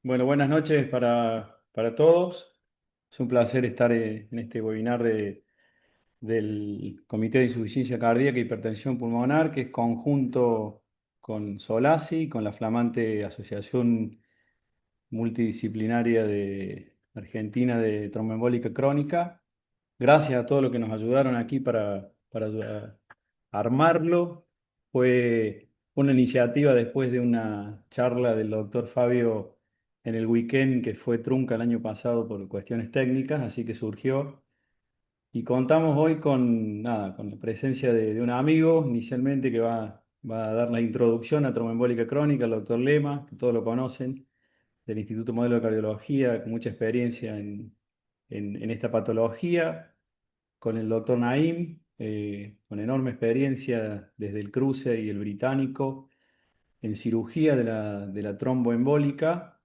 Bueno, buenas noches para todos. Es un placer estar en este webinar del Comité de Insuficiencia Cardíaca e Hipertensión Pulmonar, que es conjunto con SOLACI, con la flamante Asociación Multidisciplinaria de Argentina de Tromboembólica Crónica. Gracias a todos los que nos ayudaron aquí para armarlo. Fue una iniciativa después de una charla del doctor Fabio en el weekend que fue trunca el año pasado por cuestiones técnicas, así que surgió. Y contamos hoy con la presencia de un amigo inicialmente que va a dar la introducción a tromboembólica crónica, el doctor Lema, que todos lo conocen, del Instituto Modelo de Cardiología, con mucha experiencia en esta patología, con el doctor Naim, con enorme experiencia desde el Cruce y el Británico en cirugía de la tromboembólica.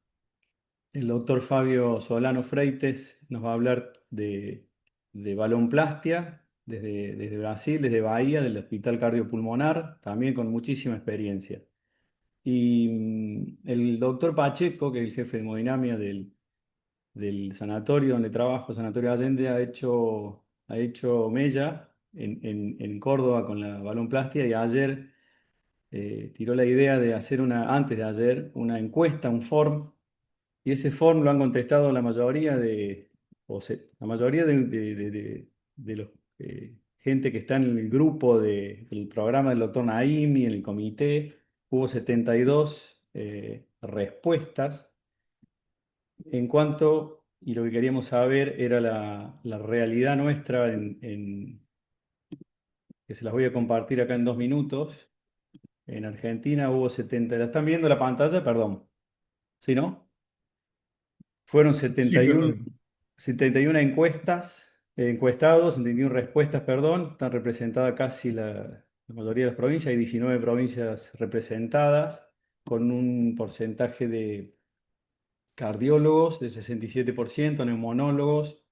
El doctor Fabio Solano Freites nos va a hablar de balonplastia desde Brasil, desde Bahía, del Hospital Cardiopulmonar, también con muchísima experiencia. Y el doctor Pacheco, que es el jefe de hemodinamia del sanatorio donde trabajo, Sanatorio Allende, ha hecho mella en Córdoba con la balonplastia y ayer tiró la idea de hacer antes de ayer, una encuesta, un form, y ese form lo han contestado la mayoría la mayoría de los gente que está en el grupo del programa del doctor Naimi, en el comité. Hubo 72 respuestas y lo que queríamos saber era la realidad nuestra, que se las voy a compartir acá en 2 minutos. En Argentina hubo 70, ¿la están viendo la pantalla? Perdón. ¿Sí, no? Fueron Sí, 71, perdón. 71 encuestados, 71 respuestas, perdón. Están representadas casi la mayoría de las provincias. Hay 19 provincias representadas, con un porcentaje de cardiólogos del 67%, neumonólogos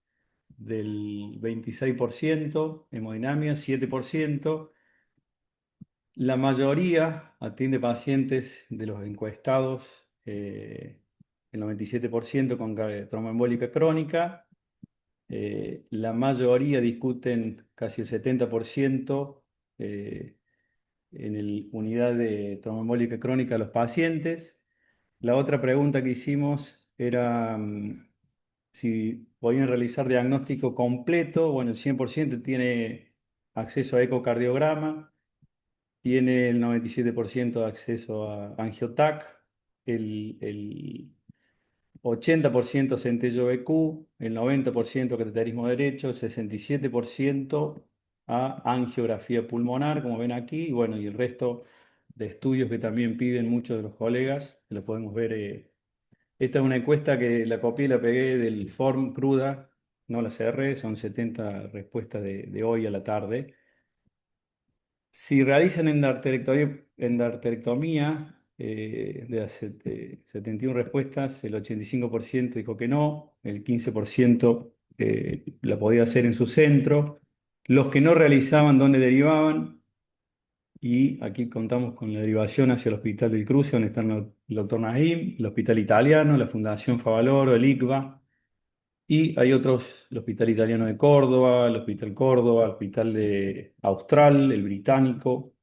del 26%, hemodinamia 7%. La mayoría atiende pacientes de los encuestados, el 97% con tromboembólica crónica. La mayoría discuten, casi el 70%, eh, en el unidad de tromboembólica crónica a los pacientes. La otra pregunta que hicimos era si podían realizar diagnóstico completo. Bueno, el 100% tiene acceso a ecocardiograma, tiene el 97% de acceso a angiotac, el 80% centello EQ, el 90% cateterismo derecho, el 67% a angiografía pulmonar, como ven aquí, y bueno, y el resto de estudios que también piden muchos de los colegas, que lo podemos ver. Esta es una encuesta que la copié y la pegué del form cruda, no la cerré, son 70 respuestas de hoy a la tarde. Si realizan endarterectomía, de las 71 respuestas, el 85% dijo que no, el 15% la podía hacer en su centro. Los que no realizaban, ¿dónde derivaban? Y aquí contamos con la derivación hacia el Hospital del Cruce, donde están el doctor Nahim, el Hospital Italiano, la Fundación Favaloro, el ICVA. Y hay otros, el Hospital Italiano de Córdoba, el Hospital Córdoba, el Hospital de Austral, el Británico.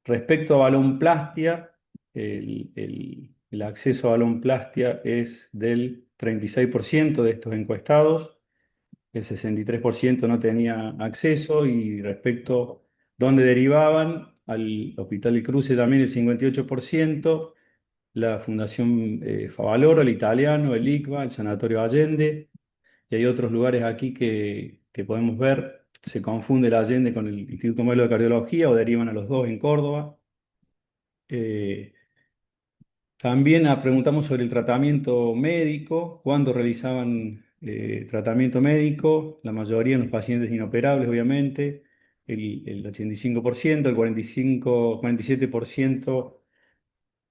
Respecto a balonplastia, el acceso a balonplastia es del 36% de estos encuestados, el 63% no tenía acceso, y respecto a dónde derivaban, al Hospital del Cruce también el 58%, la Fundación Favaloro, el Italiano, el ICVA, el Sanatorio Allende, y hay otros lugares aquí que podemos ver. Se confunde el Allende con el Instituto Modelo de Cardiología o derivan a los dos en Córdoba. Eh, También preguntamos sobre el tratamiento médico, cuándo realizaban tratamiento médico, la mayoría en los pacientes inoperables, obviamente, el 85%, el 47%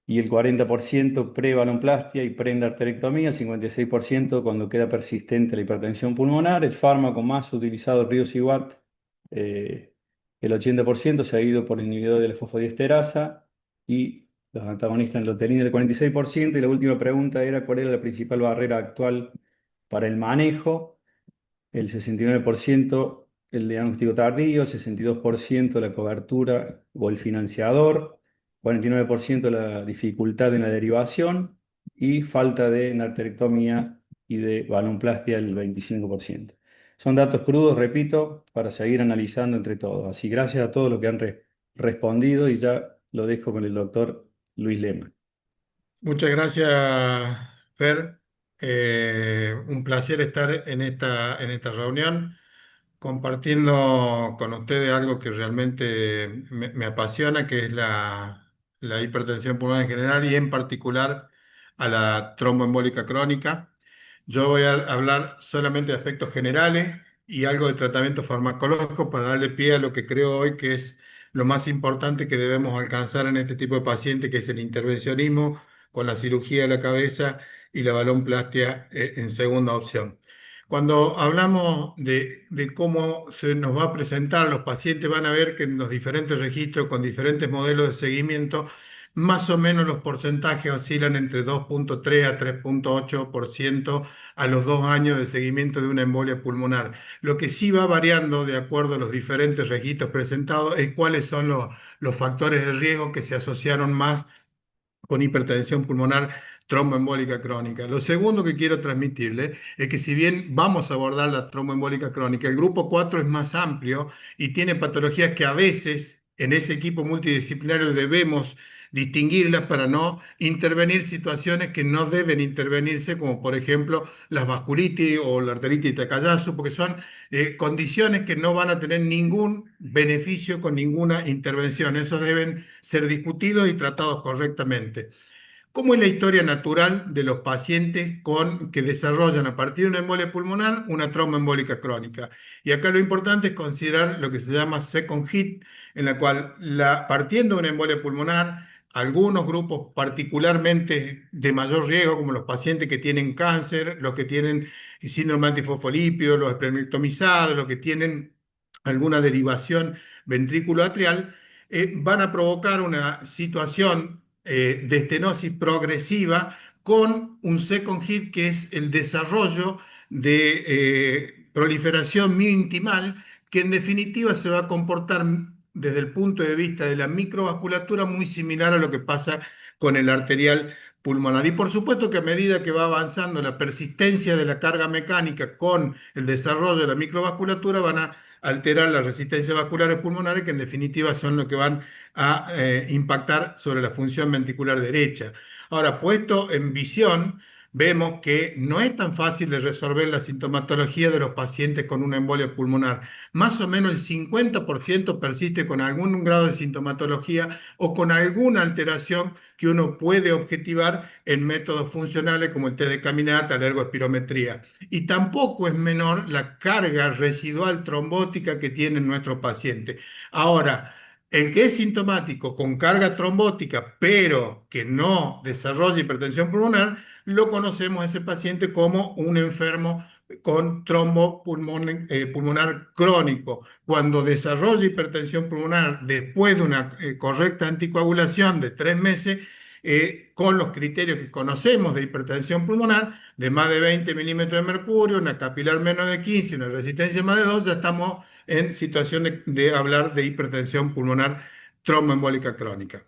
y el 40% pre-balonplastia y pre-endarterectomía, el 56% cuando queda persistente la hipertensión pulmonar. El fármaco más utilizado, Riociguat, eh, el 80% se ha ido por el inhibidor de la fosfodiesterasa, y los antagonistas lo tenían el 46%, y la última pregunta era cuál era la principal barrera actual para el manejo. El 69% el diagnóstico tardío, el 62% la cobertura o el financiador, 49% la dificultad en la derivación y falta de narterectomía y de balonplastia el 25%. Son datos crudos, repito, para seguir analizando entre todos. Así, gracias a todos los que han respondido, y ya lo dejo con el doctor Luis Lema. Muchas gracias, Fer. Un placer estar en esta reunión, compartiendo con ustedes algo que realmente me apasiona, que es la hipertensión pulmonar en general y en particular a la tromboembólica crónica. Yo voy a hablar solamente de aspectos generales y algo de tratamiento farmacológico para darle pie a lo que creo hoy que es lo más importante que debemos alcanzar en este tipo de paciente, que es el intervencionismo con la cirugía de la cabeza y la balonplastia en segunda opción. Cuando hablamos de cómo se nos va a presentar, los pacientes van a ver que en los diferentes registros con diferentes modelos de seguimiento, más o menos los porcentajes oscilan entre 2,3 a 3,8% a los 2 años de seguimiento de una embolia pulmonar. Lo que sí va variando de acuerdo a los diferentes registros presentados es cuáles son los factores de riesgo que se asociaron más con hipertensión pulmonar tromboembólica crónica. Lo segundo que quiero transmitirle es que si bien vamos a abordar la tromboembólica crónica, el grupo 4 es más amplio y tiene patologías que a veces en ese equipo multidisciplinario debemos distinguirlas para no intervenir situaciones que no deben intervenirse, como por ejemplo las vasculitis o la arteritis de Takayasu, porque son condiciones que no van a tener ningún beneficio con ninguna intervención. Esos deben ser discutidos y tratados correctamente. ¿Cómo es la historia natural de los pacientes que desarrollan a partir de una embolia pulmonar una tromboembólica crónica? Y acá lo importante es considerar lo que se llama second hit, en la cual, partiendo de una embolia pulmonar, algunos grupos particularmente de mayor riesgo, como los pacientes que tienen cáncer, los que tienen síndrome antifosfolípido, los esplenectomizados, los que tienen alguna derivación ventrículo-atrial, van a provocar una situación de estenosis progresiva con un second hit que es el desarrollo de proliferación miointimal que en definitiva se va a comportar desde el punto de vista de la microvasculatura muy similar a lo que pasa con el arterial pulmonar. Y por supuesto que a medida que va avanzando la persistencia de la carga mecánica con el desarrollo de la microvasculatura van a alterar las resistencias vasculares pulmonares que en definitiva son lo que van a impactar sobre la función ventricular derecha. Ahora, puesto en visión, vemos que no es tan fácil de resolver la sintomatología de los pacientes con una embolia pulmonar. Más o menos el 50% persiste con algún grado de sintomatología o con alguna alteración que uno puede objetivar en métodos funcionales como el test de caminata, la ergoespirometría. Y tampoco es menor la carga residual trombótica que tienen nuestros pacientes. Ahora, el que es sintomático con carga trombótica, pero que no desarrolla hipertensión pulmonar, lo conocemos a ese paciente como un enfermo con pulmonar crónico. Cuando desarrolla hipertensión pulmonar después de una correcta anticoagulación de 3 meses, con los criterios que conocemos de hipertensión pulmonar, de más de 20 milímetros de mercurio, una capilar menos de 15, una resistencia más de 2, ya estamos en situación de hablar de hipertensión pulmonar tromboembólica crónica.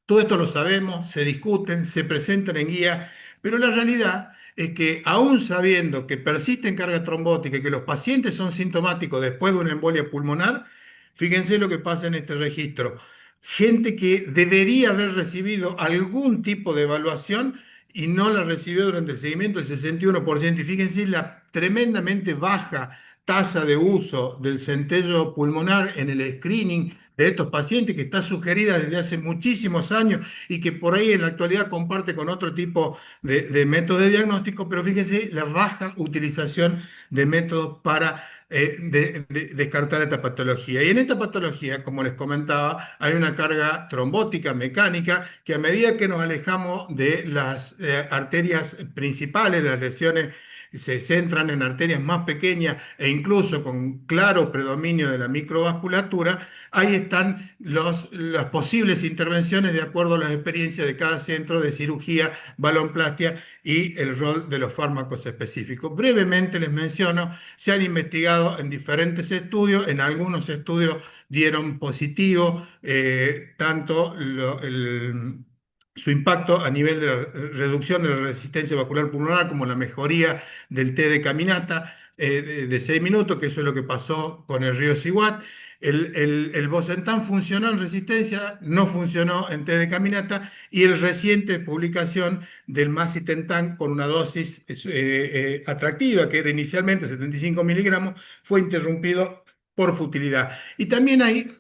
Todo esto lo sabemos, se discuten, se presentan en guía, pero la realidad es que aún sabiendo que persiste en carga trombótica y que los pacientes son sintomáticos después de una embolia pulmonar, fíjense lo que pasa en este registro. Gente que debería haber recibido algún tipo de evaluación y no la recibió durante el seguimiento, el 61%. Y fíjense la tremendamente baja tasa de uso del centello pulmonar en el screening de estos pacientes, que está sugerida desde hace muchísimos años y que por ahí en la actualidad comparte con otro tipo de métodos de diagnóstico, pero fíjense la baja utilización de métodos para descartar esta patología. Y en esta patología, como les comentaba, hay una carga trombótica mecánica que a medida que nos alejamos de las arterias principales, las lesiones se centran en arterias más pequeñas e incluso con claro predominio de la microvasculatura, ahí están las posibles intervenciones de acuerdo a las experiencias de cada centro de cirugía, balonplastia y el rol de los fármacos específicos. Brevemente les menciono, se han investigado en diferentes estudios, en algunos estudios dieron positivo, tanto su impacto a nivel de la reducción de la resistencia vascular pulmonar como la mejoría del té de caminata de 6 minutos, que eso es lo que pasó con el río Sihuat. El Bosentan funcionó en resistencia, no funcionó en té de caminata, y el reciente publicación del macitentan con una dosis atractiva, que era inicialmente 75 miligramos, fue interrumpido por futilidad. Y también hay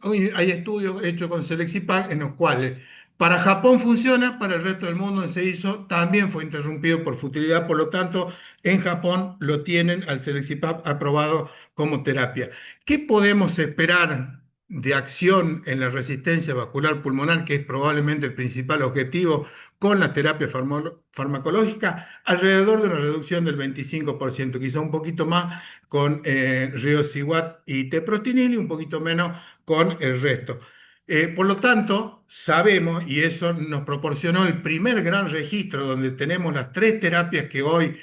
estudios hechos con Selexipag en los cuales para Japón funciona, para el resto del mundo se hizo, también fue interrumpido por futilidad, por lo tanto, en Japón lo tienen al Selexipag aprobado como terapia. ¿Qué podemos esperar de acción en la resistencia vascular pulmonar, que es probablemente el principal objetivo con la terapia farmacológica? Alrededor de una reducción del 25%, quizá un poquito más con riociguat y teprotinil y un poquito menos con el resto. Por lo tanto, sabemos, y eso nos proporcionó el primer gran registro donde tenemos las tres terapias que hoy,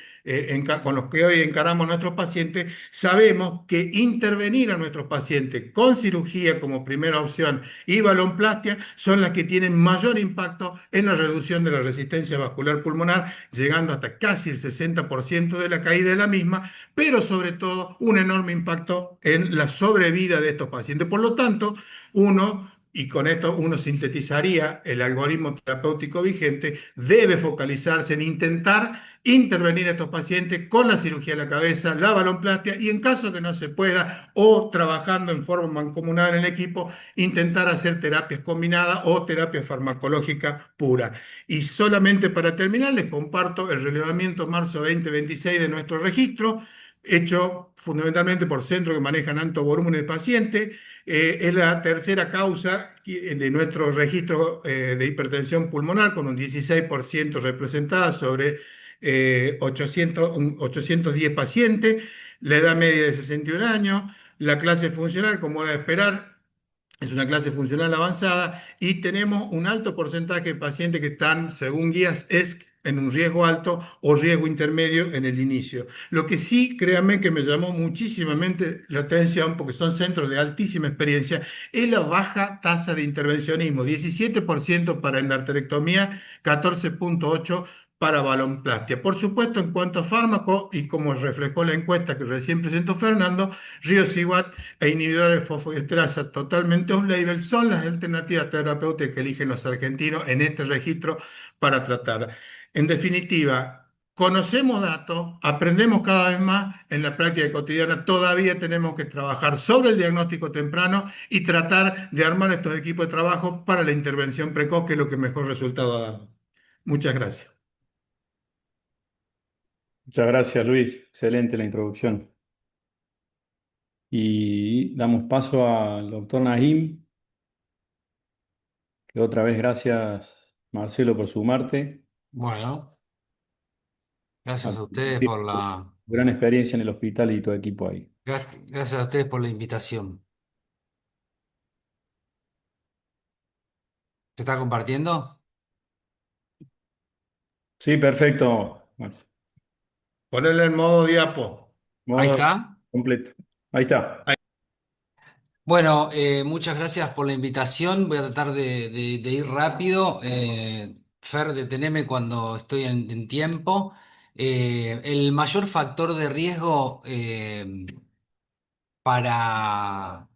con los que hoy encaramos a nuestros pacientes, sabemos que intervenir a nuestros pacientes con cirugía como primera opción y balonplastia son las que tienen mayor impacto en la reducción de la resistencia vascular pulmonar, llegando hasta casi el 60% de la caída de la misma, pero sobre todo un enorme impacto en la sobrevida de estos pacientes. Por lo tanto, y con esto uno sintetizaría el algoritmo terapéutico vigente, debe focalizarse en intentar intervenir a estos pacientes con la cirugía de la cabeza, la balonplastia, y en caso que no se pueda, o trabajando en forma mancomunada en el equipo, intentar hacer terapias combinadas o terapia farmacológica pura. Y solamente para terminar, les comparto el relevamiento marzo 2026 de nuestro registro, hecho fundamentalmente por centros que manejan alto volumen de pacientes. Es la tercera causa de nuestro registro de hipertensión pulmonar, con un 16% representada sobre 810 pacientes, la edad media de 61 años, la clase funcional, como era de esperar, es una clase funcional avanzada, y tenemos un alto porcentaje de pacientes que están, según guías ESC, en un riesgo alto o riesgo intermedio en el inicio. Lo que sí, créanme que me llamó muchísimamente la atención, porque son centros de altísima experiencia, es la baja tasa de intervencionismo: 17% para endarterectomía, 14,8% para balonplastia. Por supuesto, en cuanto a fármaco, y como reflejó la encuesta que recién presentó Fernando, Riociguat e inhibidores de fosfodiesterasa totalmente off-label son las alternativas terapéuticas que eligen los argentinos en este registro para tratar. En definitiva, conocemos datos, aprendemos cada vez más en la práctica cotidiana, todavía tenemos que trabajar sobre el diagnóstico temprano y tratar de armar estos equipos de trabajo para la intervención precoz, que es lo que mejor resultado ha dado. Muchas gracias. Muchas gracias, Luis. Excelente la introducción. Y damos paso al doctor Nahim, que otra vez gracias, Marcelo, por sumarte. Bueno, A gracias a ustedes compartir por tu la, gran experiencia en el hospital y tu equipo ahí. gracias a ustedes por la invitación. ¿Se está compartiendo? Sí, perfecto, Marcelo. Ponerle en modo diapo. Ahí Modo está. completo. Ahí está. Bueno, muchas gracias por la invitación. Voy a tratar de ir rápido. Fer, deteneme cuando estoy en tiempo. El mayor factor de riesgo para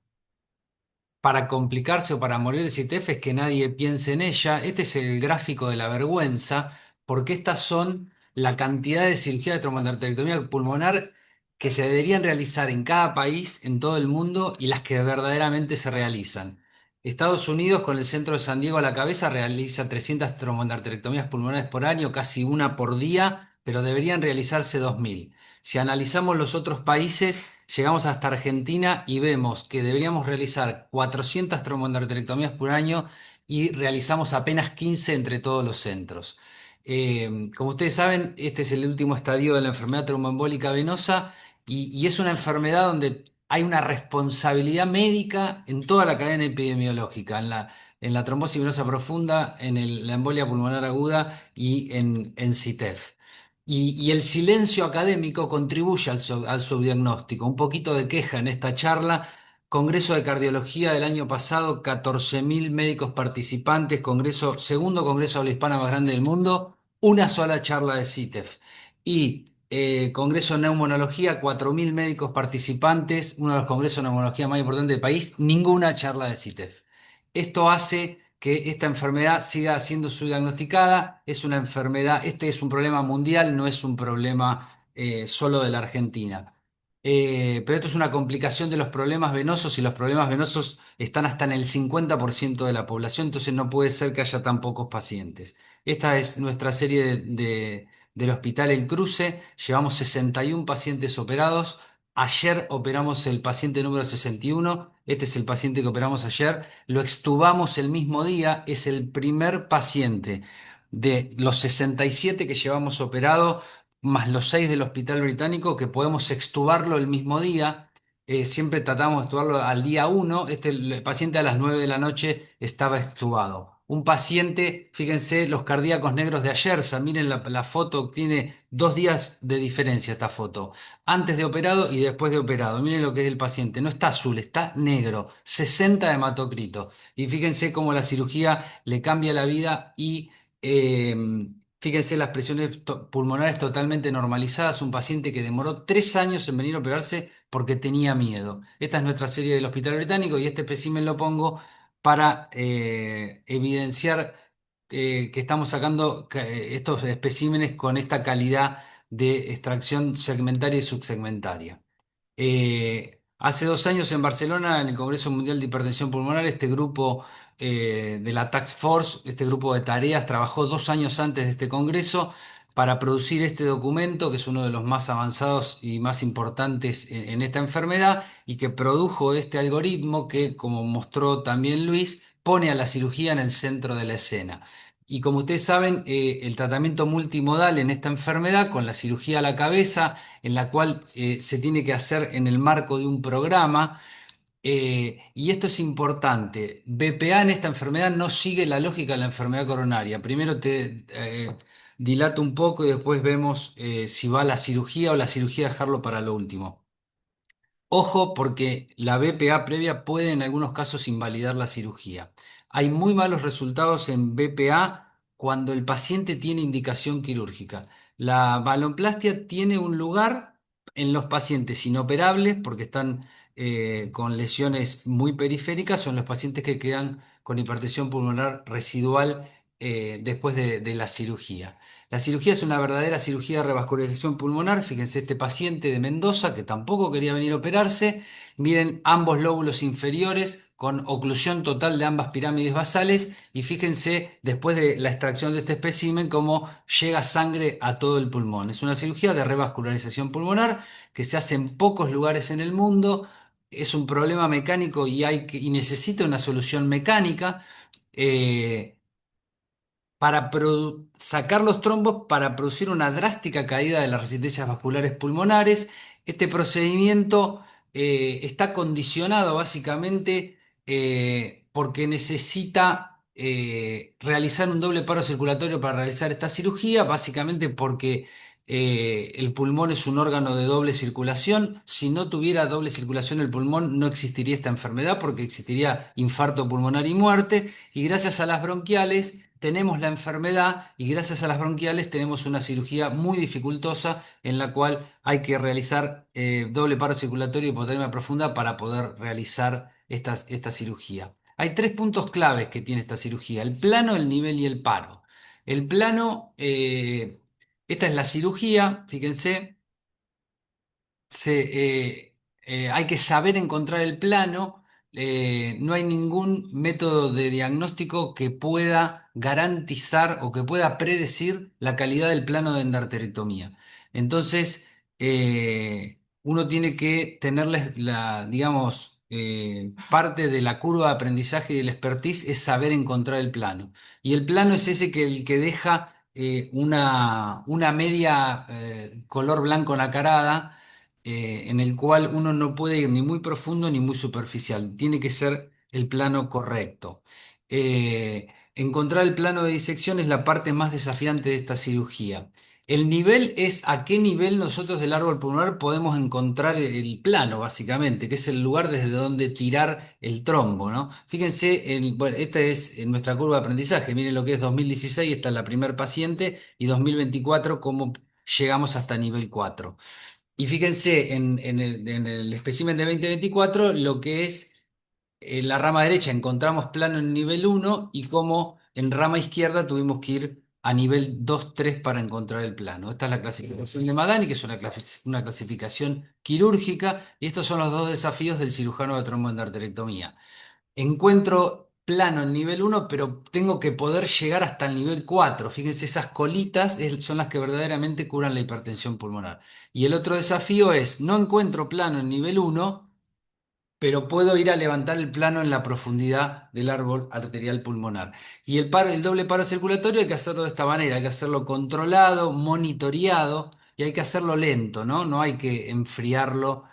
para complicarse o para morir de CTF es que nadie piense en ella. Este es el gráfico de la vergüenza, porque estas son la cantidad de cirugía de tromboendarterectomía pulmonar que se deberían realizar en cada país, en todo el mundo, y las que verdaderamente se realizan. Estados Unidos, con el centro de San Diego a la cabeza, realiza 300 tromboendarterectomías pulmonares por año, casi una por día, pero deberían realizarse 2000. Si analizamos los otros países, llegamos hasta Argentina y vemos que deberíamos realizar 400 tromboendarterectomías por año y realizamos apenas 15 entre todos los centros. Como ustedes saben, este es el último estadio de la enfermedad tromboembólica venosa y es una enfermedad donde hay una responsabilidad médica en toda la cadena epidemiológica, en la trombosis venosa profunda, la embolia pulmonar aguda y en CITEF. Y el silencio académico contribuye al subdiagnóstico. Un poquito de queja en esta charla. Congreso de Cardiología del año pasado, 14.000 médicos participantes, segundo congreso habla hispana más grande del mundo, una sola charla de CITEF. Y Congreso de Neumonología, 4.000 médicos participantes, uno de los congresos de neumología más importantes del país, ninguna charla de CITEF. Esto hace que esta enfermedad siga siendo subdiagnosticada. Es una enfermedad, este es un problema mundial, no es un problema solo de la Argentina. Pero esto es una complicación de los problemas venosos y los problemas venosos están hasta en el 50% de la población, entonces no puede ser que haya tan pocos pacientes. Esta es nuestra serie del Hospital El Cruce. Llevamos 61 pacientes operados. Ayer operamos el paciente número 61. Este es el paciente que operamos ayer. Lo extubamos el mismo día. Es el primer paciente de los 67 que llevamos operado, más los 6 del Hospital Británico, que podemos extubarlo el mismo día. Siempre tratamos de extubarlo al día uno. El paciente a las 9 de la noche estaba extubado. Un paciente, fíjense, los cardíacos negros de Ayerza, miren la foto, tiene 2 días de diferencia esta foto, antes de operado y después de operado. Miren lo que es el paciente, no está azul, está negro, 60 de hematocrito. Y fíjense cómo la cirugía le cambia la vida y eh, fíjense las presiones pulmonares totalmente normalizadas. Un paciente que demoró 3 años en venir a operarse porque tenía miedo. Esta es nuestra serie del Hospital Británico y este espécimen lo pongo para evidenciar que estamos sacando estos especímenes con esta calidad de extracción segmentaria y subsegmentaria. Hace 2 años en Barcelona, en el Congreso Mundial de Hipertensión Pulmonar, este grupo de la Task Force, este grupo de tareas, trabajó 2 años antes de este congreso para producir este documento, que es uno de los más avanzados y más importantes en esta enfermedad, y que produjo este algoritmo que, como mostró también Luis, pone a la cirugía en el centro de la escena. Y como ustedes saben, el tratamiento multimodal en esta enfermedad, con la cirugía a la cabeza, en la cual se tiene que hacer en el marco de un programa. Y esto es importante. BPA en esta enfermedad no sigue la lógica de la enfermedad coronaria. Primero te dilato un poco y después vemos si va a la cirugía o la cirugía dejarlo para lo último. Ojo, porque la BPA previa puede en algunos casos invalidar la cirugía. Hay muy malos resultados en BPA cuando el paciente tiene indicación quirúrgica. La balonplastia tiene un lugar en los pacientes inoperables porque están con lesiones muy periféricas o en los pacientes que quedan con hipertensión pulmonar residual después de la cirugía. La cirugía es una verdadera cirugía de revascularización pulmonar. Fíjense este paciente de Mendoza que tampoco quería venir a operarse. Miren ambos lóbulos inferiores con oclusión total de ambas pirámides basales y fíjense después de la extracción de este espécimen cómo llega sangre a todo el pulmón. Es una cirugía de revascularización pulmonar que se hace en pocos lugares en el mundo. Es un problema mecánico y necesita una solución mecánica. Eh, para sacar los trombos para producir una drástica caída de las resistencias vasculares pulmonares. Este procedimiento está condicionado básicamente porque necesita realizar un doble paro circulatorio para realizar esta cirugía, básicamente porque el pulmón es un órgano de doble circulación. Si no tuviera doble circulación el pulmón, no existiría esta enfermedad porque existiría infarto pulmonar y muerte. Y gracias a las bronquiales tenemos la enfermedad y gracias a las bronquiales tenemos una cirugía muy dificultosa en la cual hay que realizar doble paro circulatorio y hipotermia profunda para poder realizar esta cirugía. Hay 3 puntos claves que tiene esta cirugía: el plano, el nivel y el paro. El plano, esta es la cirugía, fíjense, hay que saber encontrar el plano. No hay ningún método de diagnóstico que pueda garantizar o que pueda predecir la calidad del plano de endarterectomía. Entonces, uno tiene que tenerles digamos, parte de la curva de aprendizaje y del expertise es saber encontrar el plano. Y el plano es ese el que deja una media color blanco nacarada, en el cual uno no puede ir ni muy profundo ni muy superficial. Tiene que ser el plano correcto. Encontrar el plano de disección es la parte más desafiante de esta cirugía. El nivel es a qué nivel nosotros del árbol pulmonar podemos encontrar el plano, básicamente, que es el lugar desde donde tirar el trombo, ¿no? Fíjense, bueno, esta es nuestra curva de aprendizaje. Miren lo que es 2016, esta es la primer paciente, y 2024, cómo llegamos hasta nivel 4. Y fíjense en el espécimen de 2024, lo que es en la rama derecha encontramos plano en nivel 1 y como en rama izquierda tuvimos que ir a nivel 2 3 para encontrar el plano. Esta es la clasificación de Madani, que es una clasificación quirúrgica, y estos son los dos desafíos del cirujano de tromboendarterectomía. Encuentro plano en nivel 1, pero tengo que poder llegar hasta el nivel 4. Fíjense, esas colitas son las que verdaderamente curan la hipertensión pulmonar. Y el otro desafío es, no encuentro plano en nivel 1, pero puedo ir a levantar el plano en la profundidad del árbol arterial pulmonar. Y el doble paro circulatorio hay que hacerlo de esta manera, hay que hacerlo controlado, monitoreado y hay que hacerlo lento, ¿no? No hay que enfriarlo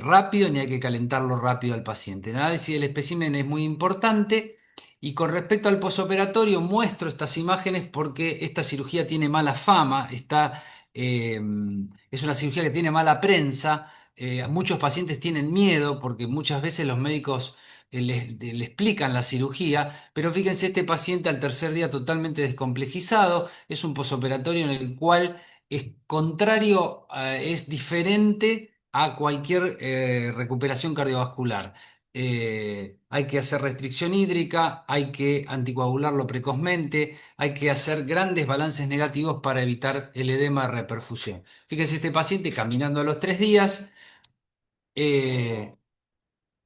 rápido ni hay que calentarlo rápido al paciente. El análisis del espécimen es muy importante. Y con respecto al posoperatorio, muestro estas imágenes porque esta cirugía tiene mala fama, eh, es una cirugía que tiene mala prensa. Muchos pacientes tienen miedo porque muchas veces los médicos le explican la cirugía, pero fíjense, este paciente al tercer día totalmente descomplejizado, es un posoperatorio en el cual es contrario, es diferente a cualquier recuperación cardiovascular. Hay que hacer restricción hídrica, hay que anticoagularlo precozmente, hay que hacer grandes balances negativos para evitar el edema de reperfusión. Fíjense, este paciente caminando a los 3 días. eh,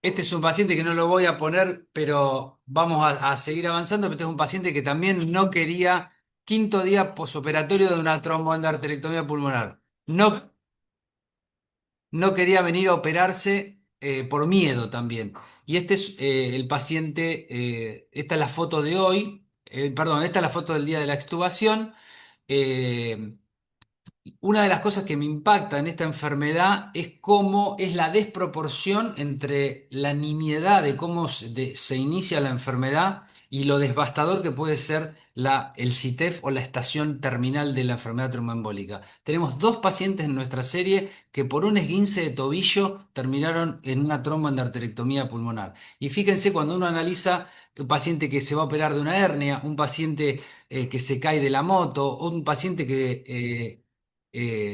este es un paciente que no lo voy a poner, pero vamos a seguir avanzando. Pero este es un paciente que también no quería, quinto día posoperatorio de una tromboendarterectomía pulmonar. No quería venir a operarse por miedo también. Y este es el paciente, esta es la foto de hoy, perdón, esta es la foto del día de la extubación. Eh, Una de las cosas que me impacta en esta enfermedad es cómo es la desproporción entre la nimiedad de cómo se inicia la enfermedad y lo devastador que puede ser el CITEF o la estación terminal de la enfermedad tromboembólica. Tenemos dos pacientes en nuestra serie que por un esguince de tobillo terminaron en una tromboendarterectomía pulmonar. Y fíjense cuando uno analiza un paciente que se va a operar de una hernia, un paciente que se cae de la moto, o un paciente que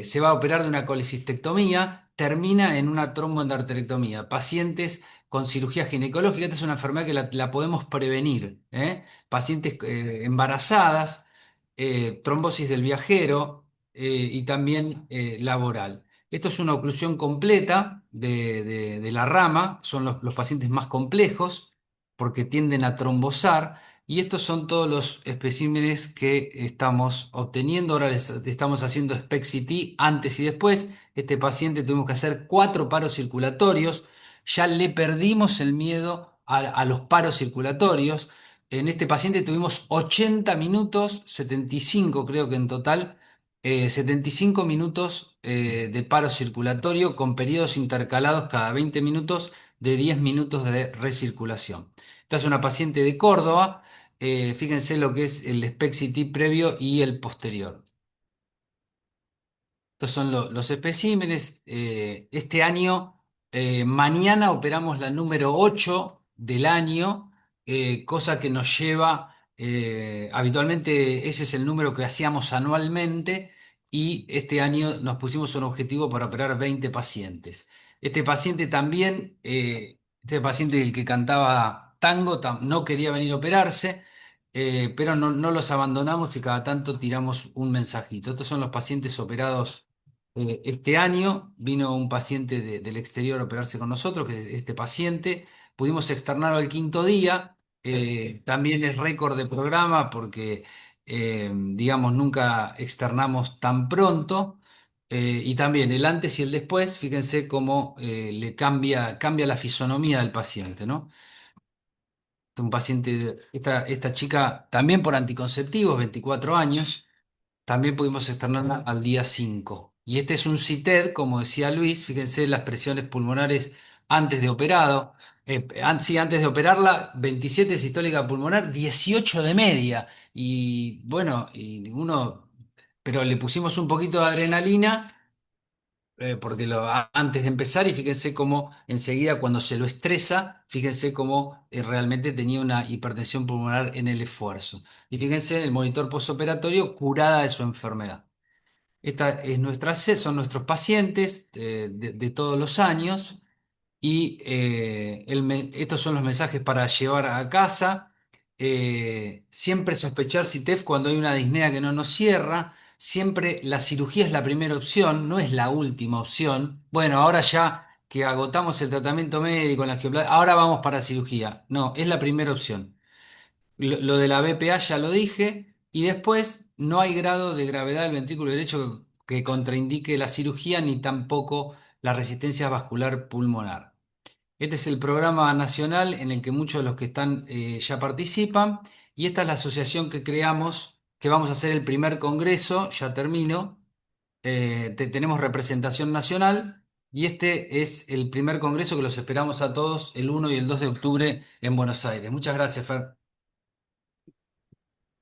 se va a operar de una colecistectomía, termina en una tromboendarterectomía. Pacientes con cirugía ginecológica, esta es una enfermedad que la podemos prevenir. ¿Eh? Pacientes embarazadas, trombosis del viajero y también laboral. Esto es una oclusión completa de la rama, son los pacientes más complejos porque tienden a trombosar. Y estos son todos los especímenes que estamos obteniendo. Ahora les estamos haciendo SPECT-CT antes y después. Este paciente tuvimos que hacer 4 paros circulatorios. Ya le perdimos el miedo a los paros circulatorios. En este paciente tuvimos 80 minutos, 75 creo que en total, 75 minutos de paro circulatorio con periodos intercalados cada 20 minutos de 10 minutos de recirculación. Esta es una paciente de Córdoba. Fíjense lo que es el SPECT-CT previo y el posterior. Estos son los especímenes. Este año, mañana operamos la número 8 del año, cosa que nos lleva, habitualmente ese es el número que hacíamos anualmente y este año nos pusimos un objetivo para operar 20 pacientes. Este paciente también, este paciente el que cantaba tango, no quería venir a operarse. Pero no los abandonamos y cada tanto tiramos un mensajito. Estos son los pacientes operados este año. Vino un paciente del exterior a operarse con nosotros, que es este paciente. Pudimos externarlo al quinto día. También es récord de programa porque, digamos, nunca externamos tan pronto. Y también el antes y el después, fíjense cómo le cambia la fisonomía del paciente, ¿no? Un paciente, esta chica también por anticonceptivos, 24 años. también pudimos externarla al día 5. Y este es un CITED, como decía Luis, fíjense las presiones pulmonares antes de operado. Sí, antes de operarla, 27 sistólica pulmonar, 18 de media. Y bueno, pero le pusimos un poquito de adrenalina porque antes de empezar, y fíjense cómo enseguida cuando se lo estresa, fíjense cómo realmente tenía una hipertensión pulmonar en el esfuerzo. Y fíjense el monitor postoperatorio curada de su enfermedad. Esta es son nuestros pacientes de todos los años y estos son los mensajes para llevar a casa. Siempre sospechar CITEF cuando hay una disnea que no nos cierra. Siempre la cirugía es la primera opción, no es la última opción. Bueno, ahora ya que agotamos el tratamiento médico, la angioplastia, ahora vamos para cirugía. No, es la primera opción. Lo de la BPA ya lo dije. Y después no hay grado de gravedad del ventrículo derecho que contraindique la cirugía ni tampoco la resistencia vascular pulmonar. Este es el programa nacional en el que muchos de los que están ya participan y esta es la asociación que creamos, que vamos a hacer el primer congreso, ya termino. Tenemos representación nacional y este es el primer congreso que los esperamos a todos el 1 y el 2 de octubre en Buenos Aires. Muchas gracias, Fer.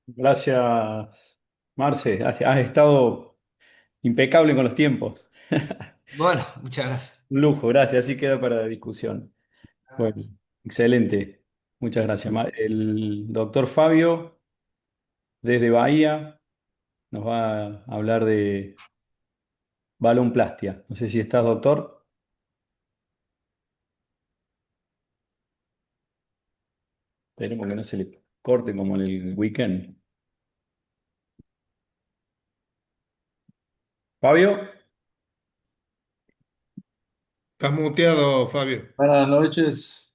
Gracias, Marce. Has estado impecable con los tiempos. Bueno, muchas gracias. Un lujo, gracias. Así queda para discusión. Bueno, excelente. Muchas gracias. El doctor Fabio, desde Bahía, nos va a hablar de balonplastia. No sé si estás, doctor. Esperemos que no se le corte como en el weekend. Fabio, Estás muteado, Fabio. Buenas noches.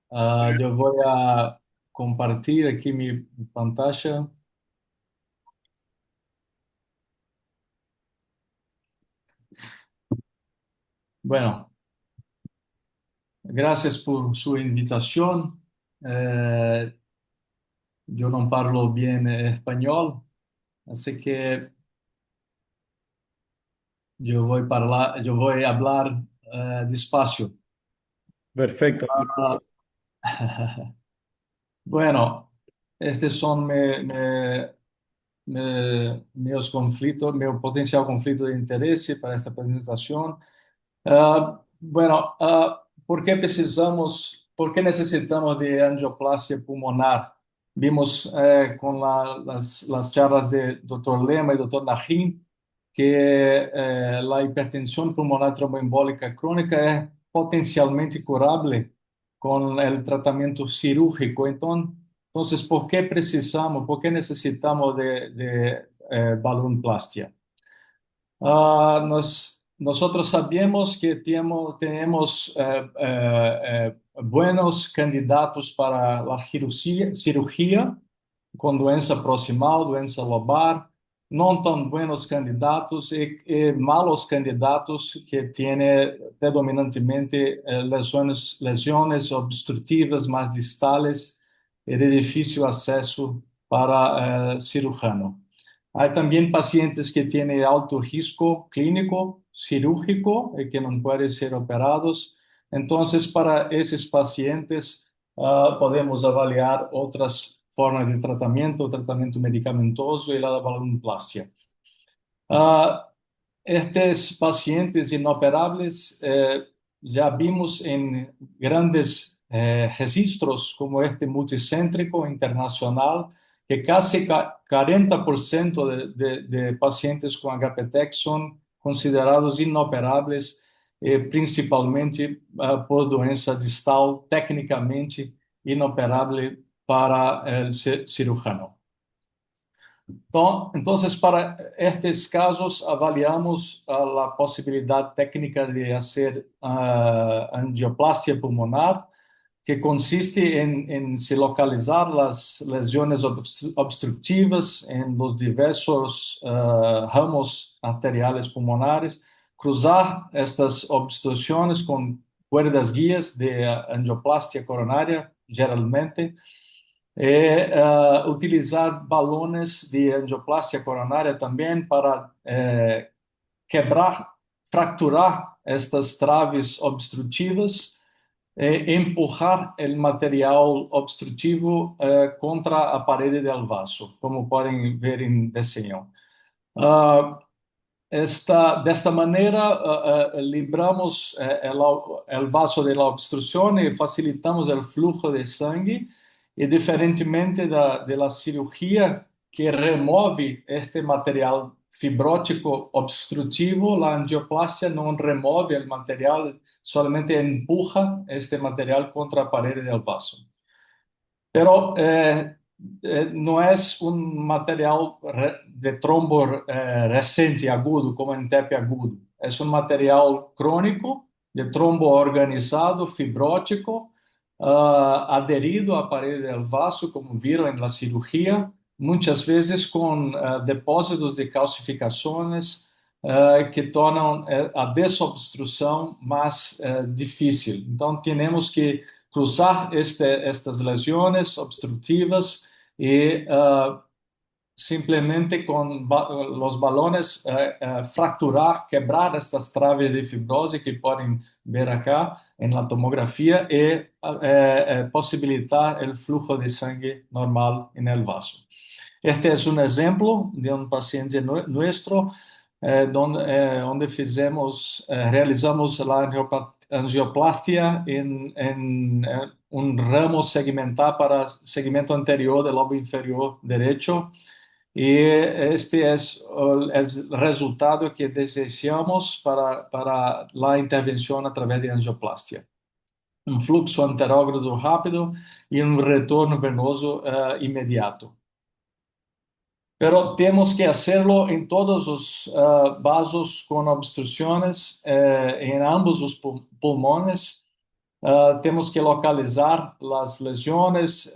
Yo voy a compartir aquí mi pantalla. Bueno, gracias por su invitación. Yo no hablo bien español, así que yo voy a hablar despacio. perfecto. Ah, bueno, estos son meus conflitos, mi potencial conflicto de interés para esta presentación. Bueno, por qué necesitamos de angioplastia pulmonar? Vimos con las charlas de doctor Lema y doctor Najim que la hipertensión pulmonar tromboembólica crónica es potencialmente curable con el tratamiento cirúrgico. Entonces, por qué necesitamos de balonplastia? Nosotros sabemos que tenemos buenos candidatos para la cirugía con doença proximal, doença lobar, não tão buenos candidatos e malos candidatos que têm predominantemente lesiones obstrutivas mais distales e de difícil acesso para cirujano. Hay también pacientes que tienen alto riesgo clínico, cirúrgico y que no pueden ser operados. Entonces, para esos pacientes, podemos avaliar otras formas de tratamiento medicamentoso y la balonoplastia. Ah, estos pacientes inoperables ya vimos en grandes registros como este multicéntrico internacional que casi 40% de pacientes con HPTEC son considerados inoperables, principalmente por doença distal tecnicamente inoperável para el cirujano. Entonces, para estos casos, avaliamos la posibilidad técnica de hacer angioplastia pulmonar, que consiste en se localizar las lesiones obstructivas en los diversos ramos arteriales pulmonares, cruzar estas obstrucciones con cuerdas guías de angioplastia coronaria, generalmente, utilizar balones de angioplastia coronária também para quebrar, fracturar estas traves obstrutivas e empurrar o material obstrutivo contra a parede do vaso, como podem ver em desenho. Desta maneira, libramos o vaso da obstrução e facilitamos o fluxo de sangue. E diferentemente da cirurgia que remove este material fibrótico obstrutivo, a angioplastia não remove o material, solamente empurra este material contra a parede do vaso. Pero não é material de trombo recente, agudo, como em TEP agudo. É material crônico, de trombo organizado, fibrótico, aderido à parede do vaso, como viram na cirurgia, muitas vezes com depósitos de calcificações que tornam a desobstrução mais difícil. Então, temos que cruzar estas lesões obstrutivas e simplesmente com os balões fracturar, quebrar estas traves de fibrose que podem ver acá na tomografia e possibilitar o fluxo de sangue normal no vaso. Este é exemplo de paciente nosso onde realizamos a angioplastia em ramo segmentar para segmento anterior do lobo inferior direito. E este é o resultado que desejamos para a intervenção através de angioplastia. Fluxo anterógrado rápido e retorno venoso imediato. Pero temos que hacerlo en todos los vasos con obstrucciones, en ambos los pulmones. Temos que localizar las lesiones.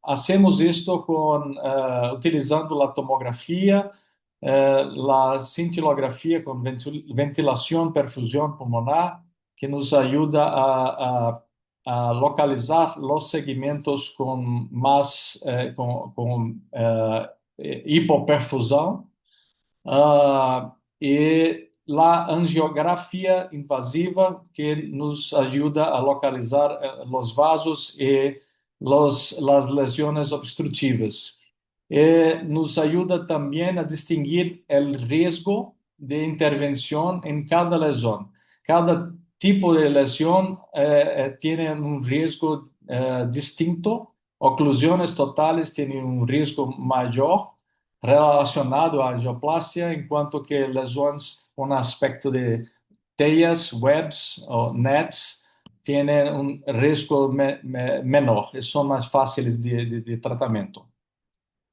Hacemos esto utilizando la tomografía, la cintilografía con ventilación, perfusión pulmonar, que nos ayuda a localizar los segmentos con más hipoperfusão e a angiografia invasiva que nos ajuda a localizar os vasos e as lesões obstrutivas. E nos ajuda também a distinguir o risco de intervenção em cada lesão. Cada tipo de lesão tem risco distinto. Oclusões totais têm risco maior relacionado à angioplastia, enquanto que lesões com aspecto de teias, webs ou nets têm risco menor e são mais fáceis de tratamento.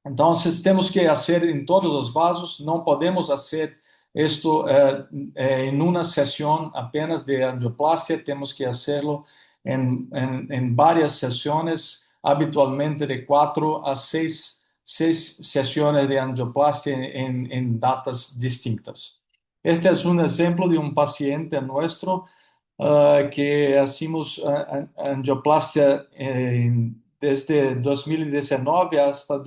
Então, temos que fazer em todos os vasos, não podemos fazer isto em uma sessão apenas de angioplastia, temos que fazê-lo em várias sessões, habitualmente de 4 a 6 sessões de angioplastia em datas distintas. Este é exemplo de paciente nosso que hacemos angioplastia desde 2019 hasta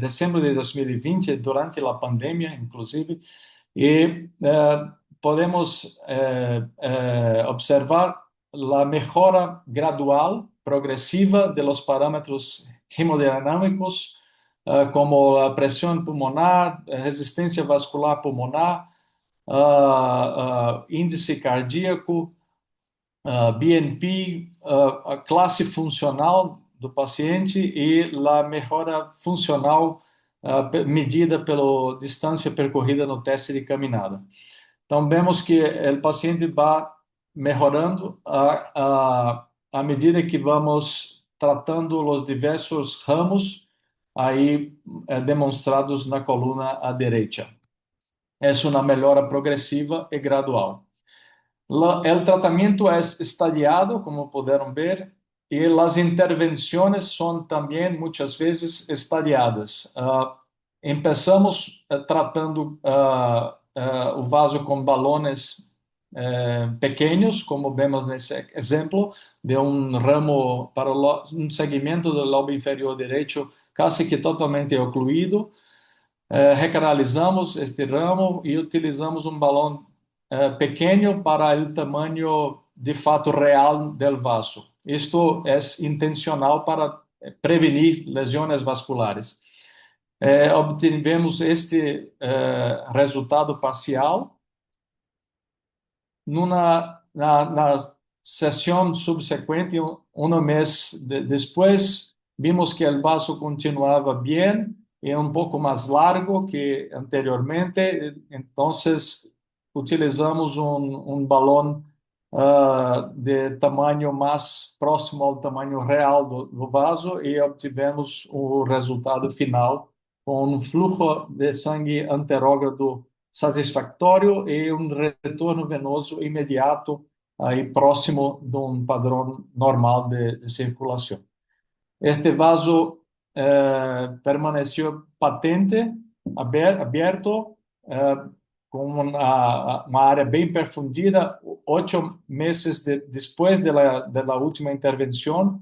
dezembro de 2020, durante a pandemia, inclusive, e podemos observar a melhora gradual, progressiva de los parâmetros hemodinâmicos, como a pressão pulmonar, resistência vascular pulmonar, índice cardíaco, BNP, a classe funcional do paciente e a melhora funcional medida pela distância percorrida no teste de caminhada. Então, vemos que o paciente vai melhorando à medida que vamos tratando os diversos ramos aí demonstrados na coluna à direita. Essa é uma melhora progressiva e gradual. O tratamento é estadiado, como puderam ver, e as intervenções são também muitas vezes estadiadas. Começamos tratando o vaso com balões pequeños, como vemos nesse exemplo, de um ramo para um segmento do lobo inferior direito quase que totalmente ocluído. Recanalizamos este ramo e utilizamos um balão pequeno para o tamanho de fato real del vaso. Isto é intencional para prevenir lesões vasculares. Obtivemos este resultado parcial. Na sessão subsequente, mês depois, vimos que o vaso continuava bem e um pouco mais largo que anteriormente. Então, utilizamos balão de tamanho mais próximo ao tamanho real do vaso e obtivemos o resultado final com um fluxo de sangue anterógrado satisfatório e um retorno venoso imediato aí próximo de um padrão normal de circulação. Este vaso permaneceu patente, aberto, com uma área bem perfundida, 8 meses depois da última intervenção.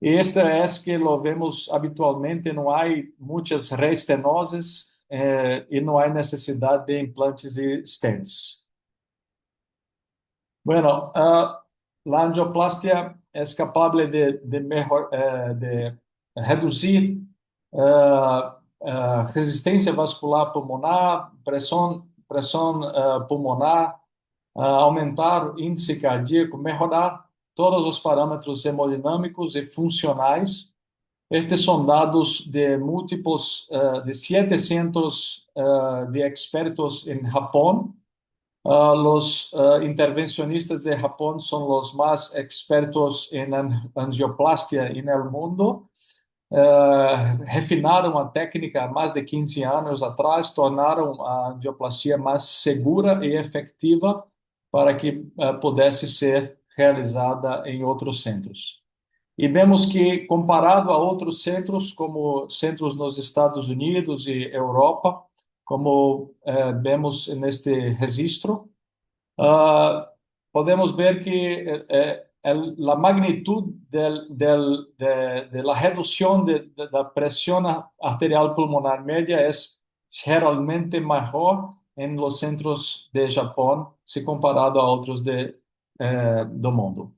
E esta é que lo vemos habitualmente, não há muitas reestenoses e não há necessidade de implantes e stents. Bueno, la angioplastia é capaz de reduzir resistência vascular pulmonar, pressão pulmonar, aumentar o índice cardíaco, melhorar todos os parâmetros hemodinâmicos e funcionais. Estes são dados de múltiplos, de 700 de expertos em Japão. Los intervencionistas de Japão são os mais expertos em angioplastia no mundo. Refinaram a técnica há mais de 15 anos atrás, tornaram a angioplastia mais segura e efetiva para que pudesse ser realizada em outros centros. E vemos que, comparado a outros centros, como centros nos Estados Unidos e Europa, como vemos neste registro, podemos ver que a magnitude de la redução da pressão arterial pulmonar média é geralmente maior em los centros de Japão, se comparado a outros do mundo.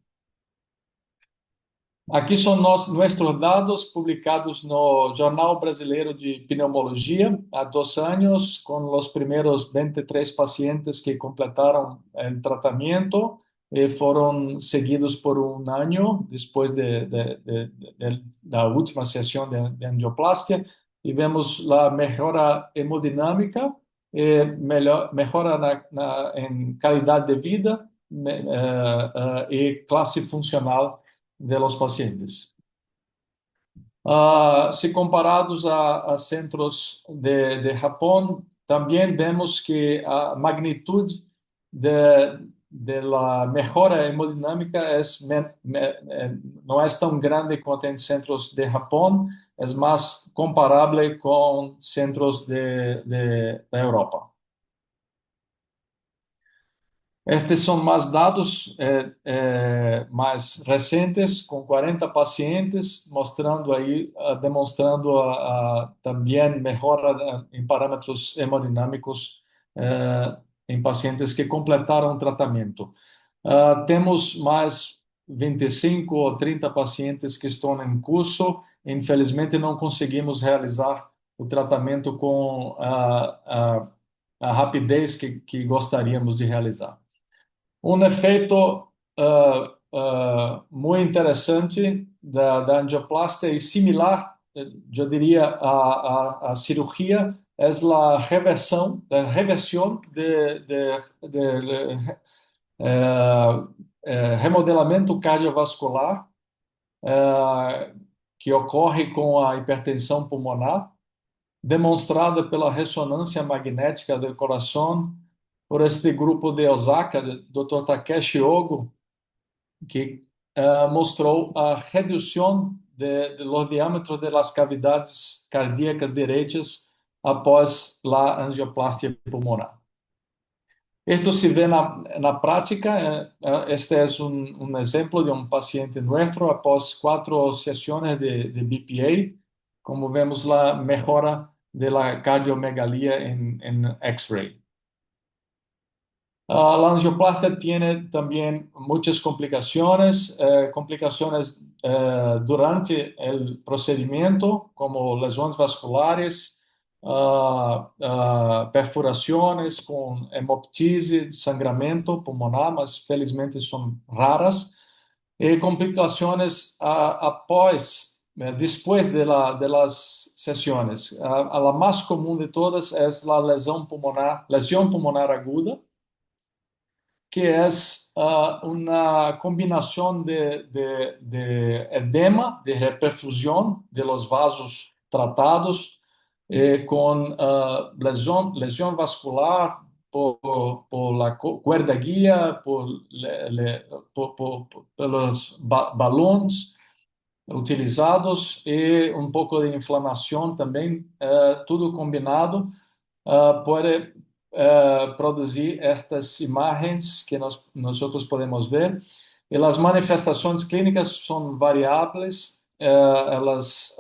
Aqui são nossos dados publicados no Jornal Brasileiro de Pneumologia há 2 anos, com os primeiros 23 pacientes que completaram o tratamento e foram seguidos por 1 ano depois da última sessão de angioplastia. E vemos a melhora hemodinâmica, melhora em qualidade de vida e classe funcional de los pacientes. Se comparados a centros de Japão, também vemos que a magnitude de la mejora hemodinâmica não é tão grande quanto em centros de Japão, é mais comparável com centros da Europa. Estes são mais dados mais recentes, com 40 pacientes, demonstrando também melhora em parâmetros hemodinâmicos em pacientes que completaram o tratamento. Temos mais 25 ou 30 pacientes que estão em curso. Infelizmente, não conseguimos realizar o tratamento com a rapidez que gostaríamos de realizar. Efeito muito interessante da angioplastia e similar, eu diria, à cirurgia, é a reversão de remodelamento cardiovascular que ocorre com a hipertensão pulmonar, demonstrada pela ressonância magnética do coração por este grupo de Osaka, Dr. Takeshi Ogo, que mostrou a redução dos diâmetros das cavidades cardíacas direitas após a angioplastia pulmonar. Esto se ve na prática. Este es un ejemplo de un paciente nuestro após 4 sesiones de BPA, como vemos la mejora de la cardiomegalia en X-ray. La angioplastia tiene también muchas complicaciones, durante el procedimiento, como lesiones vasculares, perforaciones con hemoptise, sangramiento pulmonar, mas felizmente son raras, y complicaciones después de las sesiones. La más común de todas es la lesión pulmonar aguda, que es una combinación de edema, de reperfusión de los vasos tratados, con lesión vascular por la cuerda guía, por los balones utilizados y un poco de inflamación también, todo combinado pode produzir estas imagens que nós podemos ver. E as manifestações clínicas são variáveis, elas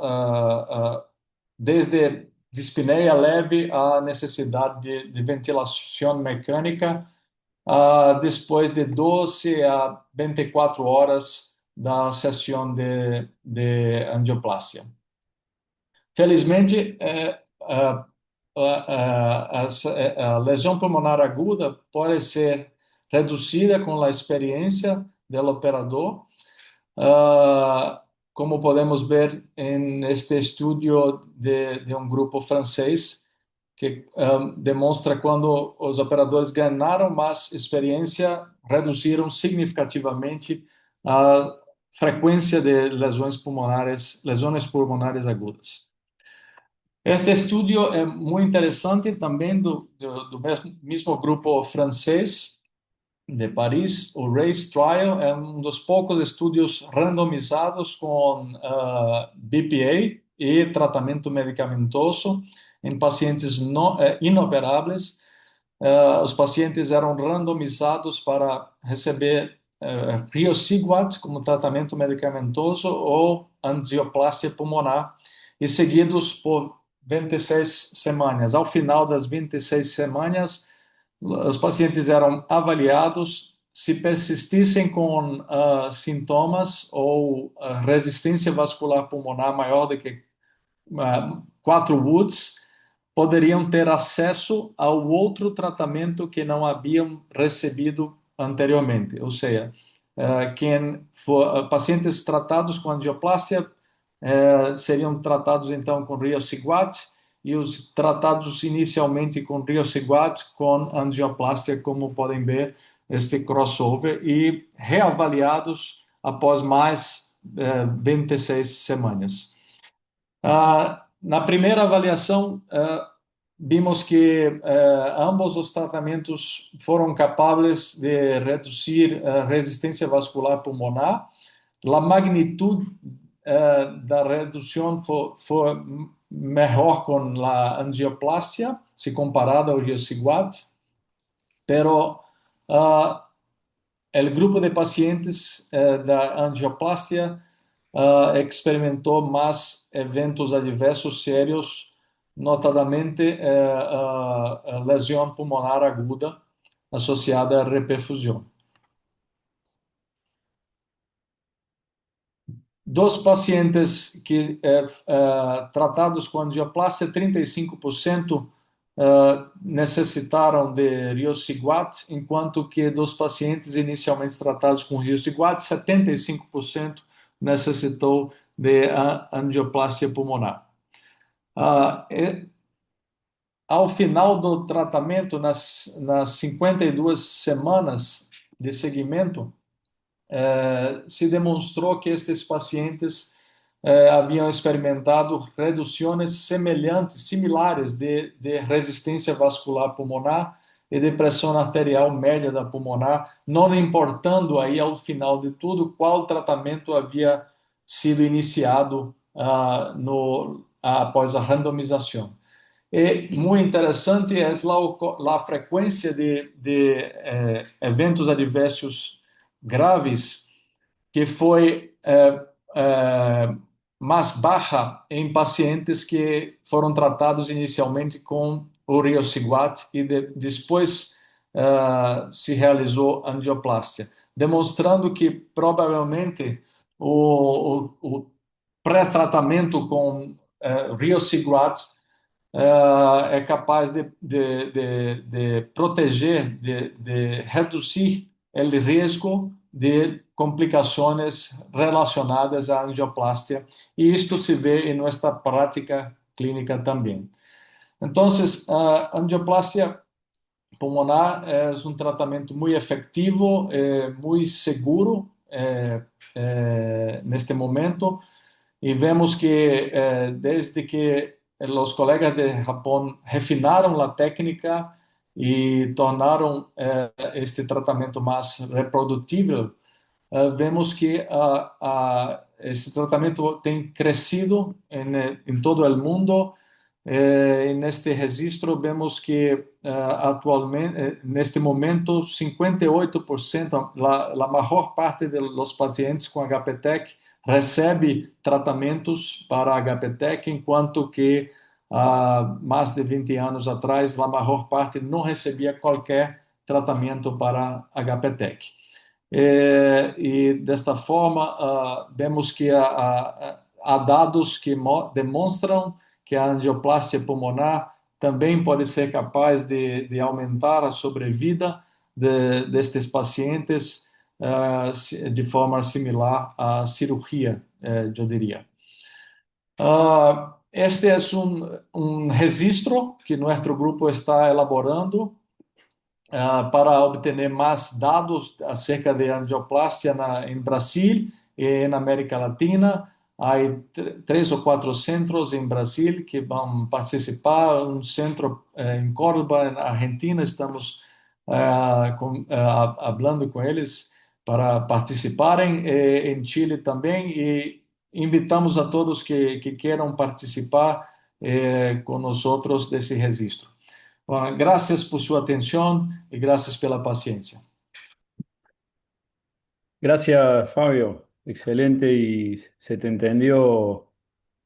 desde dispneia leve à necessidade de ventilação mecânica, depois de 12 a 24 horas da sessão de angioplastia. Felizmente, a lesão pulmonar aguda pode ser reduzida com a experiência do operador, como podemos ver este estudo de um grupo francês que demonstra quando os operadores ganharam mais experiência, reduziram significativamente a frequência de lesões pulmonares agudas. Este estudo é muito interessante também do mesmo grupo francês de Paris. O RACE Trial é um dos poucos estudos randomizados com BPA e tratamento medicamentoso em pacientes inoperáveis. Os pacientes eram randomizados para receber riociguat como tratamento medicamentoso ou angioplastia pulmonar e seguidos por 26 semanas. Ao final das 26 semanas, os pacientes eram avaliados. Se persistissem com sintomas ou resistência vascular pulmonar maior do que 4 Woods, poderiam ter acesso ao outro tratamento que não haviam recebido anteriormente. Ou seja, pacientes tratados com angioplastia seriam tratados então com riociguat, e os tratados inicialmente com riociguat com angioplastia, como podem ver este crossover, e reavaliados após mais 26 semanas. Na primeira avaliação, vimos que ambos os tratamentos foram capazes de reduzir a resistência vascular pulmonar. A magnitude da redução foi melhor com a angioplastia, se comparada ao riociguat, pero o grupo de pacientes da angioplastia experimentou mais eventos adversos sérios, notadamente lesão pulmonar aguda associada à reperfusão. Dos pacientes que tratados com angioplastia, 35% necessitaram de riociguat, enquanto que dos pacientes inicialmente tratados com riociguat, 75% necessitou de angioplastia pulmonar. Ao final do tratamento, nas 52 semanas de seguimento, se demonstrou que estes pacientes haviam experimentado reduções similares de resistência vascular pulmonar e de pressão arterial média da pulmonar, não importando aí ao final de tudo qual tratamento havia sido iniciado após a randomização. Muy interesante es la frecuencia de eventos adversos graves que foi mais baixa em pacientes que foram tratados inicialmente com o riociguat e depois se realizou angioplastia, demonstrando que provavelmente o pré-tratamento com riociguat é capaz de proteger, de reduzir o risco de complicações relacionadas à angioplastia, e isto se vê em nossa prática clínica também. Então, a angioplastia pulmonar é um tratamento muito efetivo, muito seguro neste momento, e vemos que desde que os colegas de Japão refinaram a técnica e tornaram este tratamento mais reprodutível, vemos que esse tratamento tem crescido em todo o mundo. Neste registro, vemos que atualmente, neste momento, 58%, a maior parte dos pacientes com HPTEC recebe tratamentos para HPTEC, enquanto que há mais de 20 anos atrás, a maior parte não recebia qualquer tratamento para HPTEC. E desta forma, vemos que há dados que demonstram que a angioplastia pulmonar também pode ser capaz de aumentar a sobrevida destes pacientes de forma similar à cirurgia, eu diria. Este é um registro que nosso grupo está elaborando para obter mais dados acerca de angioplastia em Brasil e na América Latina. Há 3 ou 4 centros em Brasil que vão participar, um centro em Córdoba, na Argentina, estamos falando com eles para participarem, em Chile também, e invitamos a todos que queiram participar conosco desse registro. Bueno, gracias por su atención y gracias por la paciencia. Gracias, Fabio. Excelente y se te entendió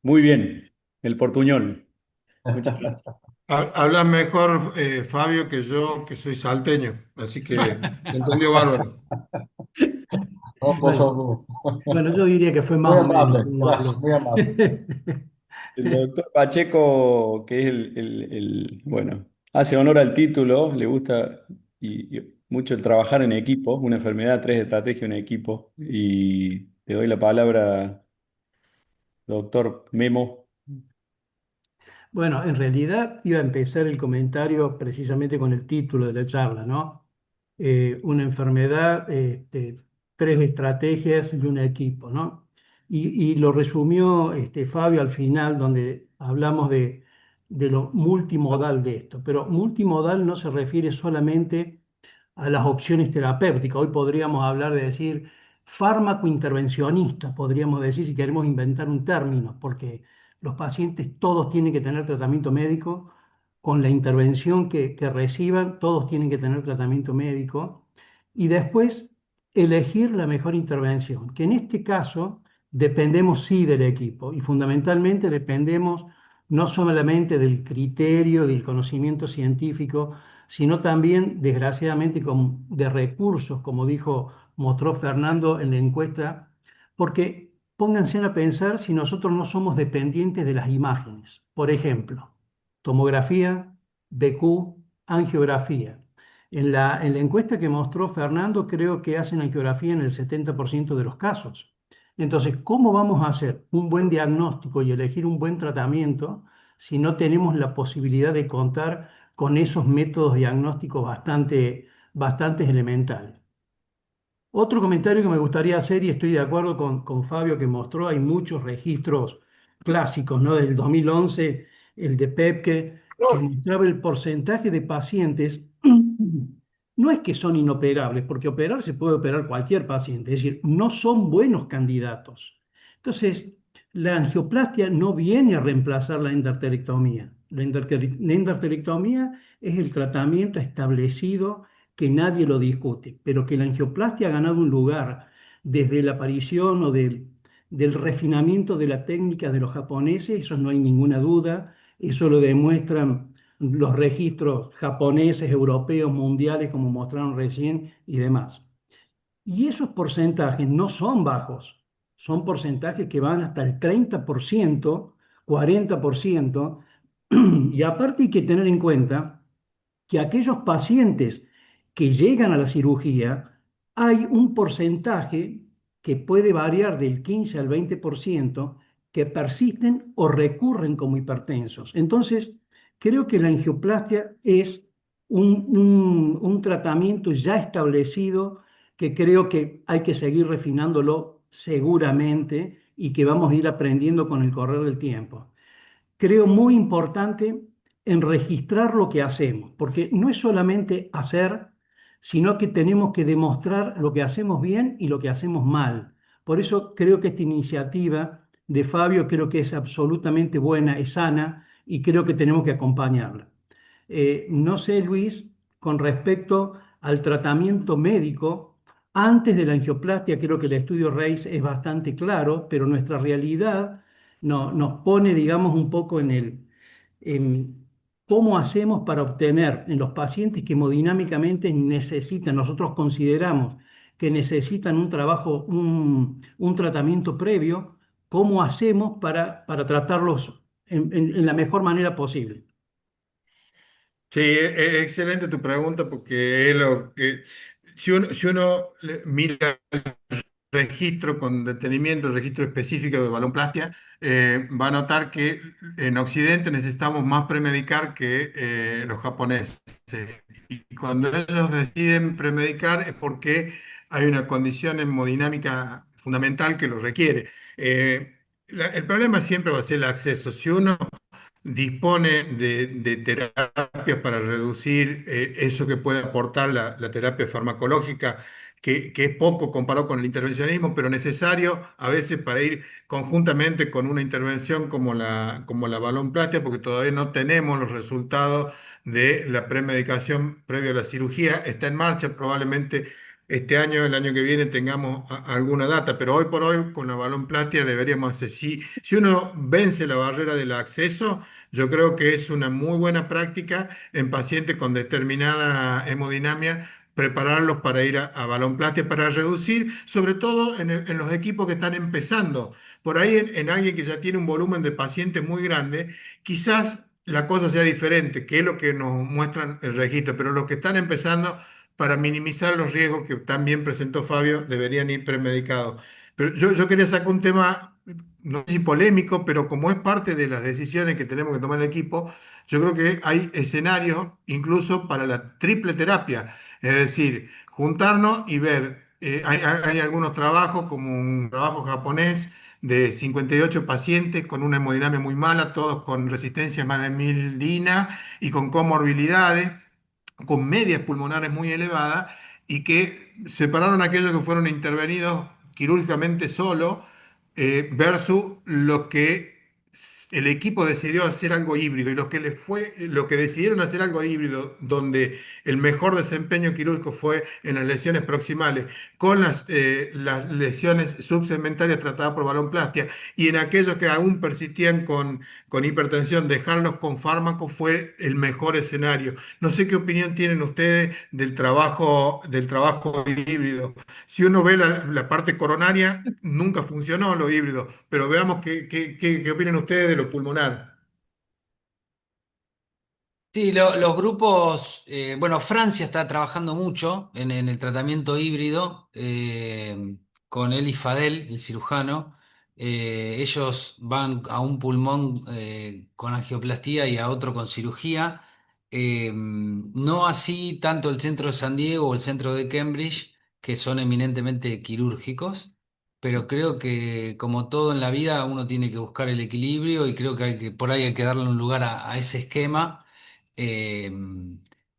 muy bien el portuñol. Muchas gracias. Habla mejor Fabio que yo, que soy salteño, así que se entendió bárbaro. No, por Bueno, favor. bueno, yo diría que fue más Muy o menos amable, como gracias, habló. muy amable. El doctor Pacheco, que es bueno, hace honor al título, le gusta y mucho el trabajar en equipo, una enfermedad, tres estrategias en equipo. Y te doy la palabra, doctor Memo. Bueno, en realidad iba a empezar el comentario precisamente con el título de la charla, ¿no? Una enfermedad, tres estrategias y un equipo, ¿no? Y lo resumió Fabio al final, donde hablamos de lo multimodal de esto. Pero multimodal no se refiere solamente a las opciones terapéuticas. Hoy podríamos hablar de decir fármaco intervencionista, podríamos decir si queremos inventar un término, porque los pacientes todos tienen que tener tratamiento médico, con la intervención que reciban, todos tienen que tener tratamiento médico, y después elegir la mejor intervención, que en este caso dependemos sí del equipo, y fundamentalmente dependemos no solamente del criterio, del conocimiento científico, sino también, desgraciadamente, de recursos, como mostró Fernando en la encuesta, porque pónganse a pensar si nosotros no somos dependientes de las imágenes. Por ejemplo, tomografía, BQ, angiografía. En la encuesta que mostró Fernando, creo que hacen angiografía en el 70% de los casos. Entonces, ¿cómo vamos a hacer un buen diagnóstico y elegir un buen tratamiento si no tenemos la posibilidad de contar con esos métodos diagnósticos bastante elementales? Otro comentario que me gustaría hacer, y estoy de acuerdo con Fabio que mostró, hay muchos registros clásicos, ¿no? Del 2011, el de Pepke, que mostraba el porcentaje de pacientes. No es que son inoperables, porque operar se puede operar cualquier paciente, es decir, no son buenos candidatos. Entonces, la angioplastia no viene a reemplazar la endarterectomía. La endarterectomía es el tratamiento establecido que nadie lo discute, pero que la angioplastia ha ganado un lugar desde la aparición del refinamiento de la técnica de los japoneses, eso no hay ninguna duda, eso lo demuestran los registros japoneses, europeos, mundiales, como mostraron recién, y demás. Y esos porcentajes no son bajos, son porcentajes que van hasta el 30%, 40%, y aparte hay que tener en cuenta que aquellos pacientes que llegan a la cirugía, hay un porcentaje que puede variar del 15 al 20% que persisten o recurren como hipertensos. Entonces, creo que la angioplastia es un tratamiento ya establecido que creo que hay que seguir refinándolo seguramente y que vamos a ir aprendiendo con el correr del tiempo. Creo muy importante en registrar lo que hacemos, porque no es solamente hacer, sino que tenemos que demostrar lo que hacemos bien y lo que hacemos mal. Por eso creo que esta iniciativa de Fabio creo que es absolutamente buena, es sana y creo que tenemos que acompañarla. No sé, Luis, con respecto al tratamiento médico, antes de la angioplastia, creo que el estudio RACE es bastante claro, pero nuestra realidad nos pone, digamos, un poco en cómo hacemos para obtener en los pacientes que hemodinámicamente necesitan, nosotros consideramos que necesitan un trabajo, un tratamiento previo, cómo hacemos para tratarlos en la mejor manera posible. Sí, excelente tu pregunta porque es lo que si uno mira registro con detenimiento, el registro específico de balonplastia, va a notar que en Occidente necesitamos más premedicar que los japoneses. Y cuando ellos deciden premedicar es porque hay una condición hemodinámica fundamental que lo requiere. El problema siempre va a ser el acceso. Si uno dispone de terapias para reducir eso que puede aportar la terapia farmacológica, que es poco comparado con el intervencionismo, pero necesario a veces para ir conjuntamente con una intervención como la balonplastia, porque todavía no tenemos los resultados de la premedicación previa a la cirugía. Está en marcha, probablemente este año, el año que viene, tengamos alguna data, pero hoy por hoy con la balonplastia deberíamos hacer. Si uno vence la barrera del acceso, yo creo que es una muy buena práctica en pacientes con determinada hemodinamia prepararlos para ir a balonplastia para reducir, sobre todo en los equipos que están empezando. Por ahí en alguien que ya tiene un volumen de pacientes muy grande, quizás la cosa sea diferente, que es lo que nos muestran el registro, pero los que están empezando, para minimizar los riesgos que también presentó Fabio, deberían ir premedicados. Pero yo quería sacar un tema, no sé si polémico, pero como es parte de las decisiones que tenemos que tomar el equipo, yo creo que hay escenarios incluso para la triple terapia, es decir, juntarnos y ver, hay algunos trabajos, como un trabajo japonés de 58 pacientes con una hemodinamia muy mala, todos con resistencia a más de 1000 DINA y con comorbilidades con medias pulmonares muy elevadas y que separaron a aquellos que fueron intervenidos quirúrgicamente solo versus lo que el equipo decidió hacer algo híbrido y lo que decidieron hacer algo híbrido, donde el mejor desempeño quirúrgico fue en las lesiones proximales, con las lesiones subsegmentarias tratadas por balonplastia, y en aquellos que aún persistían con hipertensión, dejarlos con fármacos fue el mejor escenario. No sé qué opinión tienen ustedes del trabajo híbrido. Si uno ve la parte coronaria, nunca funcionó lo híbrido, pero veamos qué opinan ustedes de lo pulmonar. Sí, los grupos, bueno, Francia está trabajando mucho en el tratamiento híbrido con Elie Fadel, el cirujano. Ellos van a un pulmón con angioplastía y a otro con cirugía. No así tanto el centro de San Diego o el centro de Cambridge, que son eminentemente quirúrgicos, pero creo que como todo en la vida uno tiene que buscar el equilibrio y creo que por ahí hay que darle un lugar a ese esquema. Eh,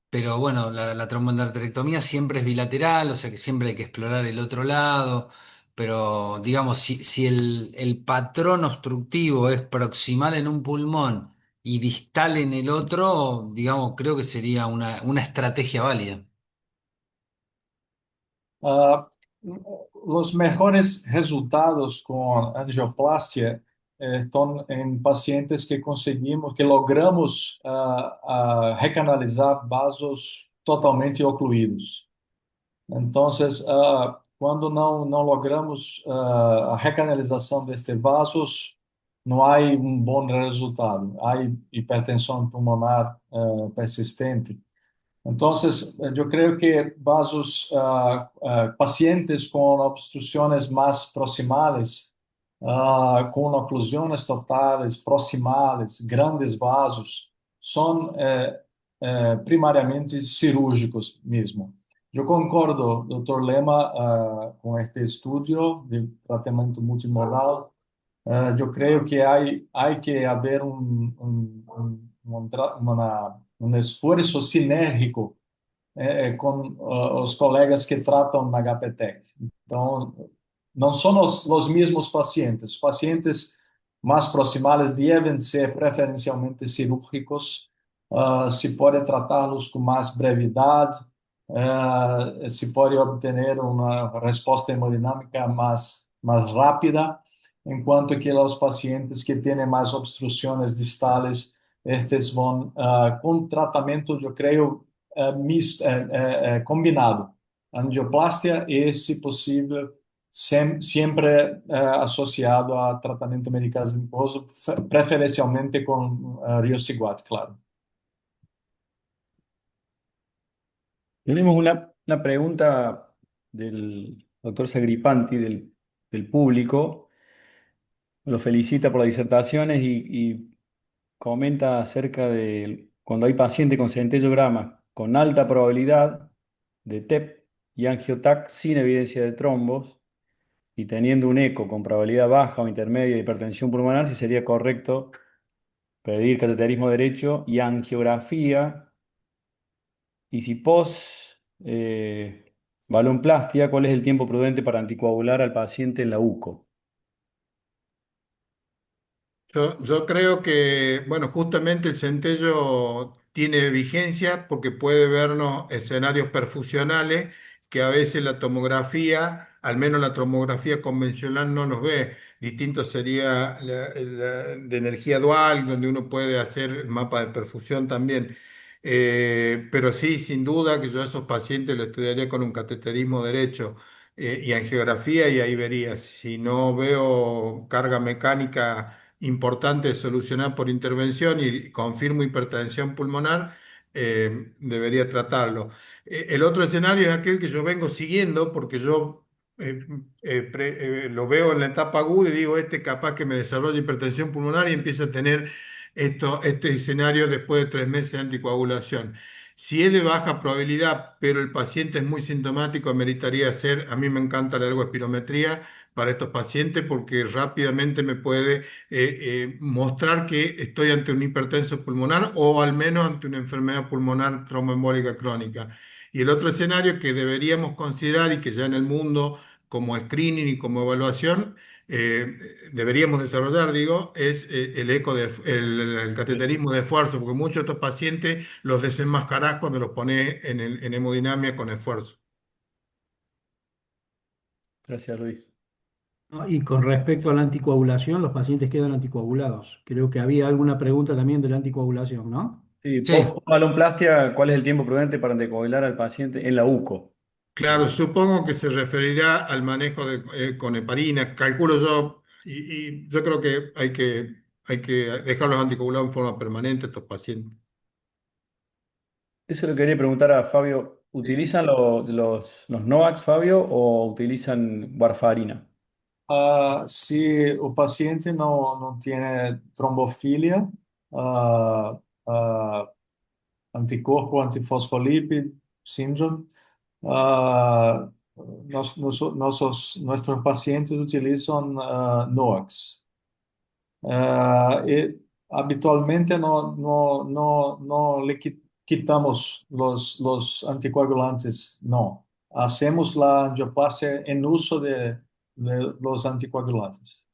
pero bueno, la tromboendarterectomía siempre es bilateral, o sea que siempre hay que explorar el otro lado. Pero digamos, si el patrón obstructivo es proximal en un pulmón y distal en el otro, digamos, creo que sería una estrategia válida. Ah, los mejores resultados con angioplastia están en pacientes que conseguimos, que logramos recanalizar vasos totalmente ocluídos. Entonces, cuando não logramos a recanalização destes vasos, não há bom resultado. Há hipertensão pulmonar persistente. Entonces, yo creo que vasos, pacientes con obstrucciones más proximales, con oclusiones totales, proximales, grandes vasos, son primariamente cirúrgicos mismo. Yo concordo, doctor Lema, con este estudio de tratamiento multimodal. Yo creo que hay que haber un esfuerzo sinérgico com os colegas que tratam na HPTEC. Então, não são os mesmos pacientes. Os pacientes mais proximais devem ser preferencialmente cirúrgicos. Se pode tratá-los com mais brevidade, se pode obter uma resposta hemodinâmica mais rápida, enquanto que os pacientes que têm mais obstruções distales, estes vão, com tratamento, eu creio, combinado. Angioplastia e, se possível, sempre associado a tratamento medicamentoso, preferencialmente com riociguat, claro. Tenemos una pregunta del doctor Sagripanti del público. Lo felicita por las disertaciones y comenta acerca de cuando hay paciente con centellograma con alta probabilidad de TEP y angiotac sin evidencia de trombos y teniendo un eco con probabilidad baja o intermedia de hipertensión pulmonar, si sería correcto pedir cateterismo derecho y angiografía. Y si pos balonplastia, ¿cuál es el tiempo prudente para anticoagular al paciente en la UCO? Yo creo que, bueno, justamente el centello tiene vigencia porque puede vernos escenarios perfusionales que a veces la tomografía, al menos la tomografía convencional, no nos ve. Distinto sería de energía dual, donde uno puede hacer el mapa de perfusión también. Pero sí, sin duda que yo a esos pacientes lo estudiaría con un cateterismo derecho y angiografía y ahí vería. Si no veo carga mecánica importante de solucionar por intervención y confirmo hipertensión pulmonar, debería tratarlo. El otro escenario es aquel que yo vengo siguiendo porque yo lo veo en la etapa aguda y digo, este capaz que me desarrolla hipertensión pulmonar y empieza a tener este escenario después de 3 meses de anticoagulación. Si es de baja probabilidad, pero el paciente es muy sintomático, ameritaría hacer, a mí me encanta la ergoespirometría para estos pacientes porque rápidamente me puede mostrar que estoy ante un hipertenso pulmonar o al menos ante una enfermedad pulmonar tromboembólica crónica. Y el otro escenario que deberíamos considerar y que ya en el mundo como screening y como evaluación deberíamos desarrollar, digo, es el eco el cateterismo de esfuerzo, porque muchos de estos pacientes los desenmascarás cuando los pones en hemodinamia con esfuerzo. Gracias, Luis. ¿No? Y con respecto a la anticoagulación, los pacientes quedan anticoagulados. Creo que había alguna pregunta también de la anticoagulación, ¿no? Sí, Sí. post balonplastia, ¿cuál es el tiempo prudente para anticoagular al paciente en la UCO? Claro, supongo que se referirá al manejo con heparina, calculo yo, y yo creo que hay que dejarlos anticoagulados en forma permanente a estos pacientes. Eso le quería preguntar a Fabio. ¿Utilizan los NOACs, Fabio, o utilizan warfarina? Se o paciente não tem trombofilia, ah, ah, anticorpo antifosfolípido síndrome, ah, nossos pacientes utilizam NOACs. Habitualmente no le quitamos los anticoagulantes, no. Hacemos la angioplastia en uso de los anticoagulantes.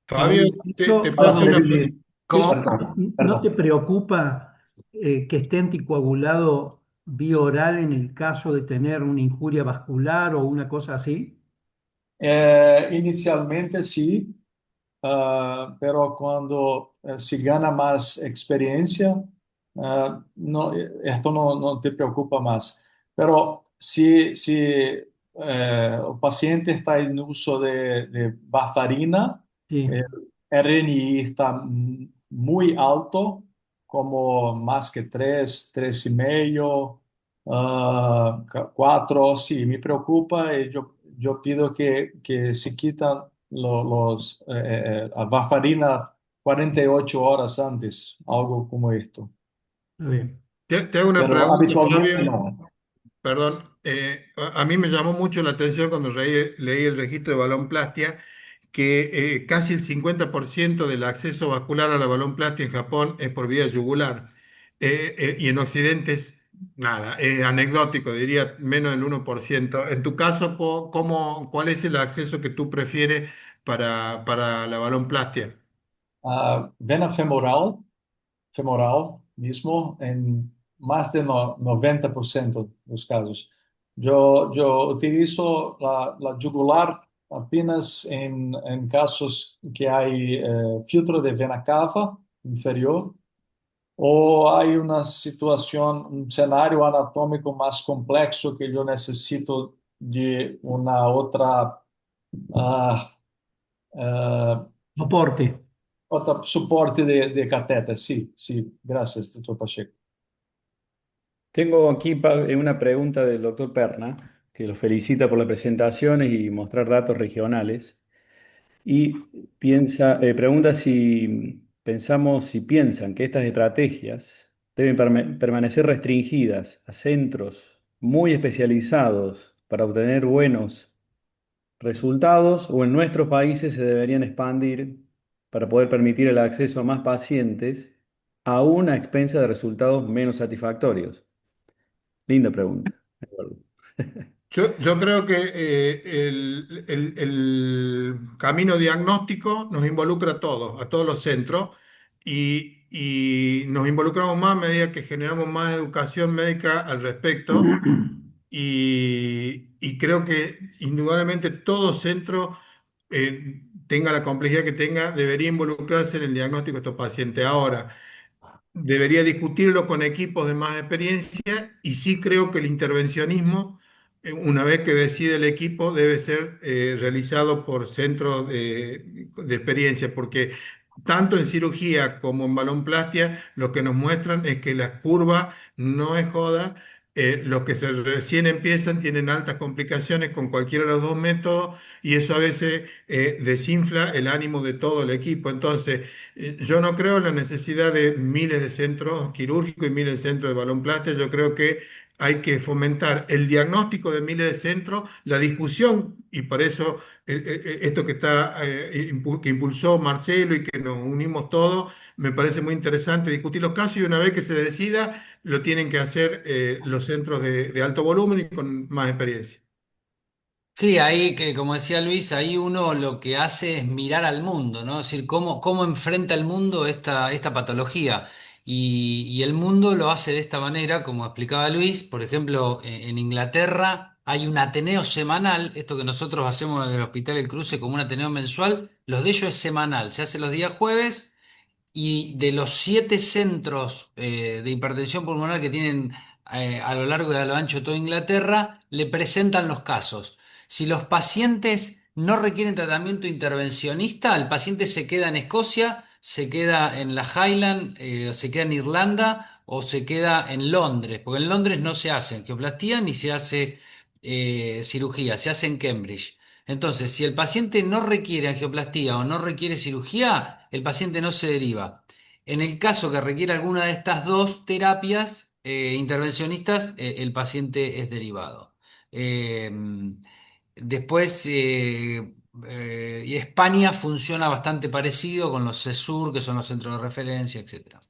Fabio, Fabio, te eso puedo Para hacer una prevenir. ¿eso ¿Cómo? Perdón, no te perdón. preocupa que esté anticoagulado vía oral en el caso de tener una injuria vascular o una cosa así? Inicialmente sí, pero cuando se gana más experiencia, no, esto no te preocupa más. Pero si el paciente está en uso de varfarina, Sí. el RNI está muy alto, como más que 3, 3,5, 4, sí, me preocupa y yo pido que se quitan a varfarina 48 horas antes, algo como esto. Está bien. te hago una Pero pregunta, habitualmente Fabio. no. Perdón, a mí me llamó mucho la atención cuando leí el registro de balonplastia que casi el 50% del acceso vascular a la balonplastia en Japón es por vía yugular. Y en Occidente es nada, es anecdótico, diría menos del 1%. En tu caso, ¿cuál es el acceso que tú prefieres para la balonplastia? Vena femoral mismo en más de 90% de los casos. Yo utilizo la yugular apenas en casos que hay filtro de vena cava inferior o hay una situación, un escenario anatómico más complejo que yo necesito de una otra, ah, ah, Soporte. otra soporte de catéter. Sí, sí, gracias, doctor Pacheco. Tengo aquí una pregunta del doctor Perna, que lo felicita por las presentaciones y mostrar datos regionales. Y pregunta si piensan que estas estrategias deben permanecer restringidas a centros muy especializados para obtener buenos resultados o en nuestros países se deberían expandir para poder permitir el acceso a más pacientes, aún a expensa de resultados menos satisfactorios. Linda pregunta. De acuerdo. Yo creo que el camino diagnóstico nos involucra a todos los centros, y nos involucramos más a medida que generamos más educación médica al respecto, y creo que indudablemente todo centro, tenga la complejidad que tenga, debería involucrarse en el diagnóstico de estos pacientes. Ahora, debería discutirlo con equipos de más experiencia, y sí creo que el intervencionismo, una vez que decide el equipo, debe ser realizado por centros de experiencia, porque tanto en cirugía como en balonplastia lo que nos muestran es que la curva no es joda. Los que recién empiezan tienen altas complicaciones con cualquiera de los dos métodos, y eso a veces desinfla el ánimo de todo el equipo. Entonces, yo no creo en la necesidad de miles de centros quirúrgicos y miles de centros de balonplastia. Yo creo que hay que fomentar el diagnóstico de miles de centros, la discusión, y por eso esto que impulsó Marcelo y que nos unimos todos, me parece muy interesante discutir los casos, y una vez que se decida, lo tienen que hacer los centros de alto volumen y con más experiencia. Sí, ahí que como decía Luis, ahí uno lo que hace es mirar al mundo, ¿no? Es decir, cómo enfrenta el mundo esta patología. Y el mundo lo hace de esta manera, como explicaba Luis. Por ejemplo, en Inglaterra hay un Ateneo semanal, esto que nosotros hacemos en el Hospital El Cruce como un Ateneo mensual, los de ellos es semanal, se hace los días jueves. Y de los 7 centros de hipertensión pulmonar que tienen a lo largo y a lo ancho de toda Inglaterra, le presentan los casos. Si los pacientes no requieren tratamiento intervencionista, el paciente se queda en Escocia, se queda en la Highland, se queda en Irlanda o se queda en Londres, porque en Londres no se hace angioplastia ni se hace cirugía, se hace en Cambridge. Entonces, si el paciente no requiere angioplastia o no requiere cirugía, el paciente no se deriva. En el caso que requiera alguna de estas dos terapias intervencionistas, el paciente es derivado. Eh, después, y España funciona bastante parecido con los CESUR, que son los centros de referencia, etcétera.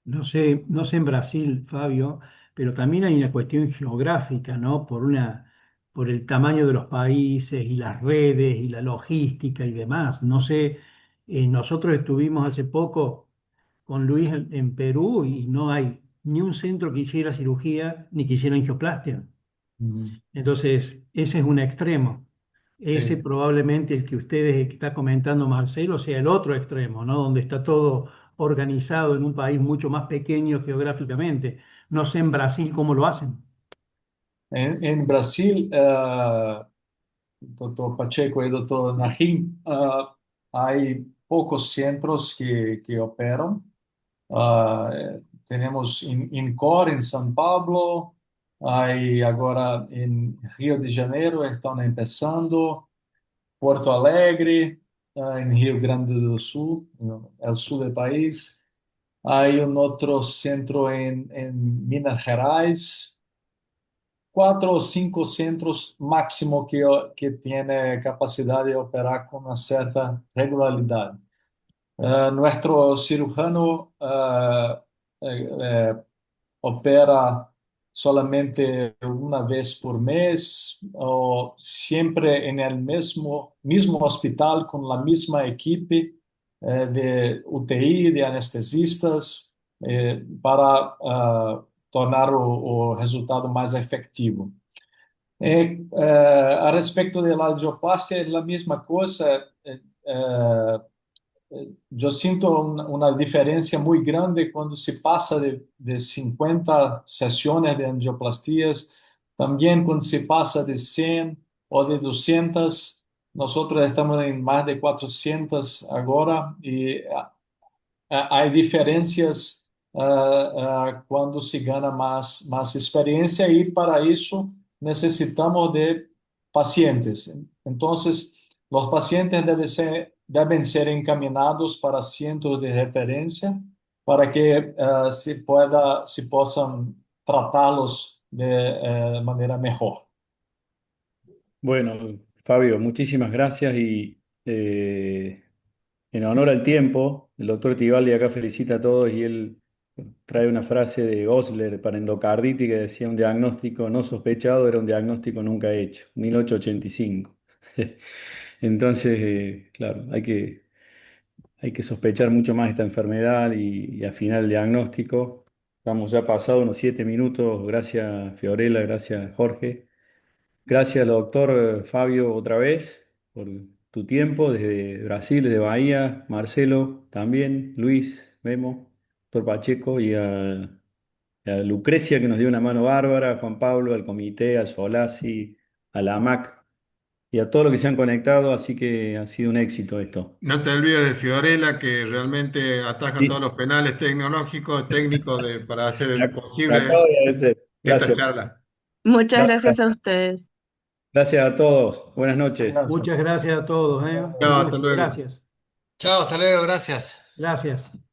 No sé en Brasil, Fabio, pero también hay una cuestión geográfica, ¿no? Por el tamaño de los países y las redes y la logística y demás. No sé Y nosotros estuvimos hace poco con Luis en Perú y no hay ni un centro que hiciera cirugía ni que hiciera angioplastia. Ujú. Entonces, ese es un extremo. Ese Sí. probablemente el que ustedes está comentando Marcelo sea el otro extremo, ¿no? Donde está todo organizado en un país mucho más pequeño geográficamente. No sé en Brasil cómo lo hacen. En Brasil, doctor Pacheco y doctor Najim, hay pocos centros que operan. Tenemos INCOR en São Paulo, hay agora en Rio de Janeiro, están empezando, Porto Alegre, en Rio Grande do Sul, no, el sur del país. Hay un otro centro en Minas Gerais, 4 o 5 centros máximo que tiene capacidad de operar con una cierta regularidad. Nuestro cirujano eh, eh, opera solamente una vez por mes o siempre en el mismo hospital con la misma equipe de UTI, de anestesistas, para tornar o resultado mais efetivo. A respeito da angioplastia, é a mesma coisa. Yo siento una diferencia muy grande cuando se pasa de 50 sesiones de angioplastías, también cuando se pasa de 100 o de 200. Nosotros estamos en más de 400 ahora y hay diferencias cuando se gana más experiencia y para eso necesitamos de pacientes. Entonces, los pacientes deben ser encaminados para centros de referencia para que se puedan tratarlos de manera mejor. Bueno, Fabio, muchísimas gracias y en honor al tiempo, el doctor Tibaldi acá felicita a todos y él trae una frase de Osler para endocarditis que decía un diagnóstico no sospechado era un diagnóstico nunca hecho, 1885. Entonces, claro, hay que sospechar mucho más esta enfermedad y afinar el diagnóstico. Vamos ya pasado unos 7 minutos. Gracias, Fiorella, gracias, Jorge. Gracias, doctor Fabio, otra vez por tu tiempo desde Brasil, desde Bahía. Marcelo también, Luis, Memo, doctor Pacheco a Lucrecia que nos dio una mano bárbara, a Juan Pablo, al comité, al Solasi, a la AMAC y a todos los que se han conectado. Así que ha sido un éxito esto. No te olvides de Fiorella, que realmente ataja todos Sí, los penales tecnológicos, técnicos para hacer me acabo posible de agradecer. esta Gracias. charla. Muchas Gracias. gracias a ustedes. Gracias a todos. Buenas noches. Muchas Gracias. gracias a todos, ¿eh? Un Chao, hasta gusto. luego. Gracias. Chao, hasta luego, gracias. Gracias.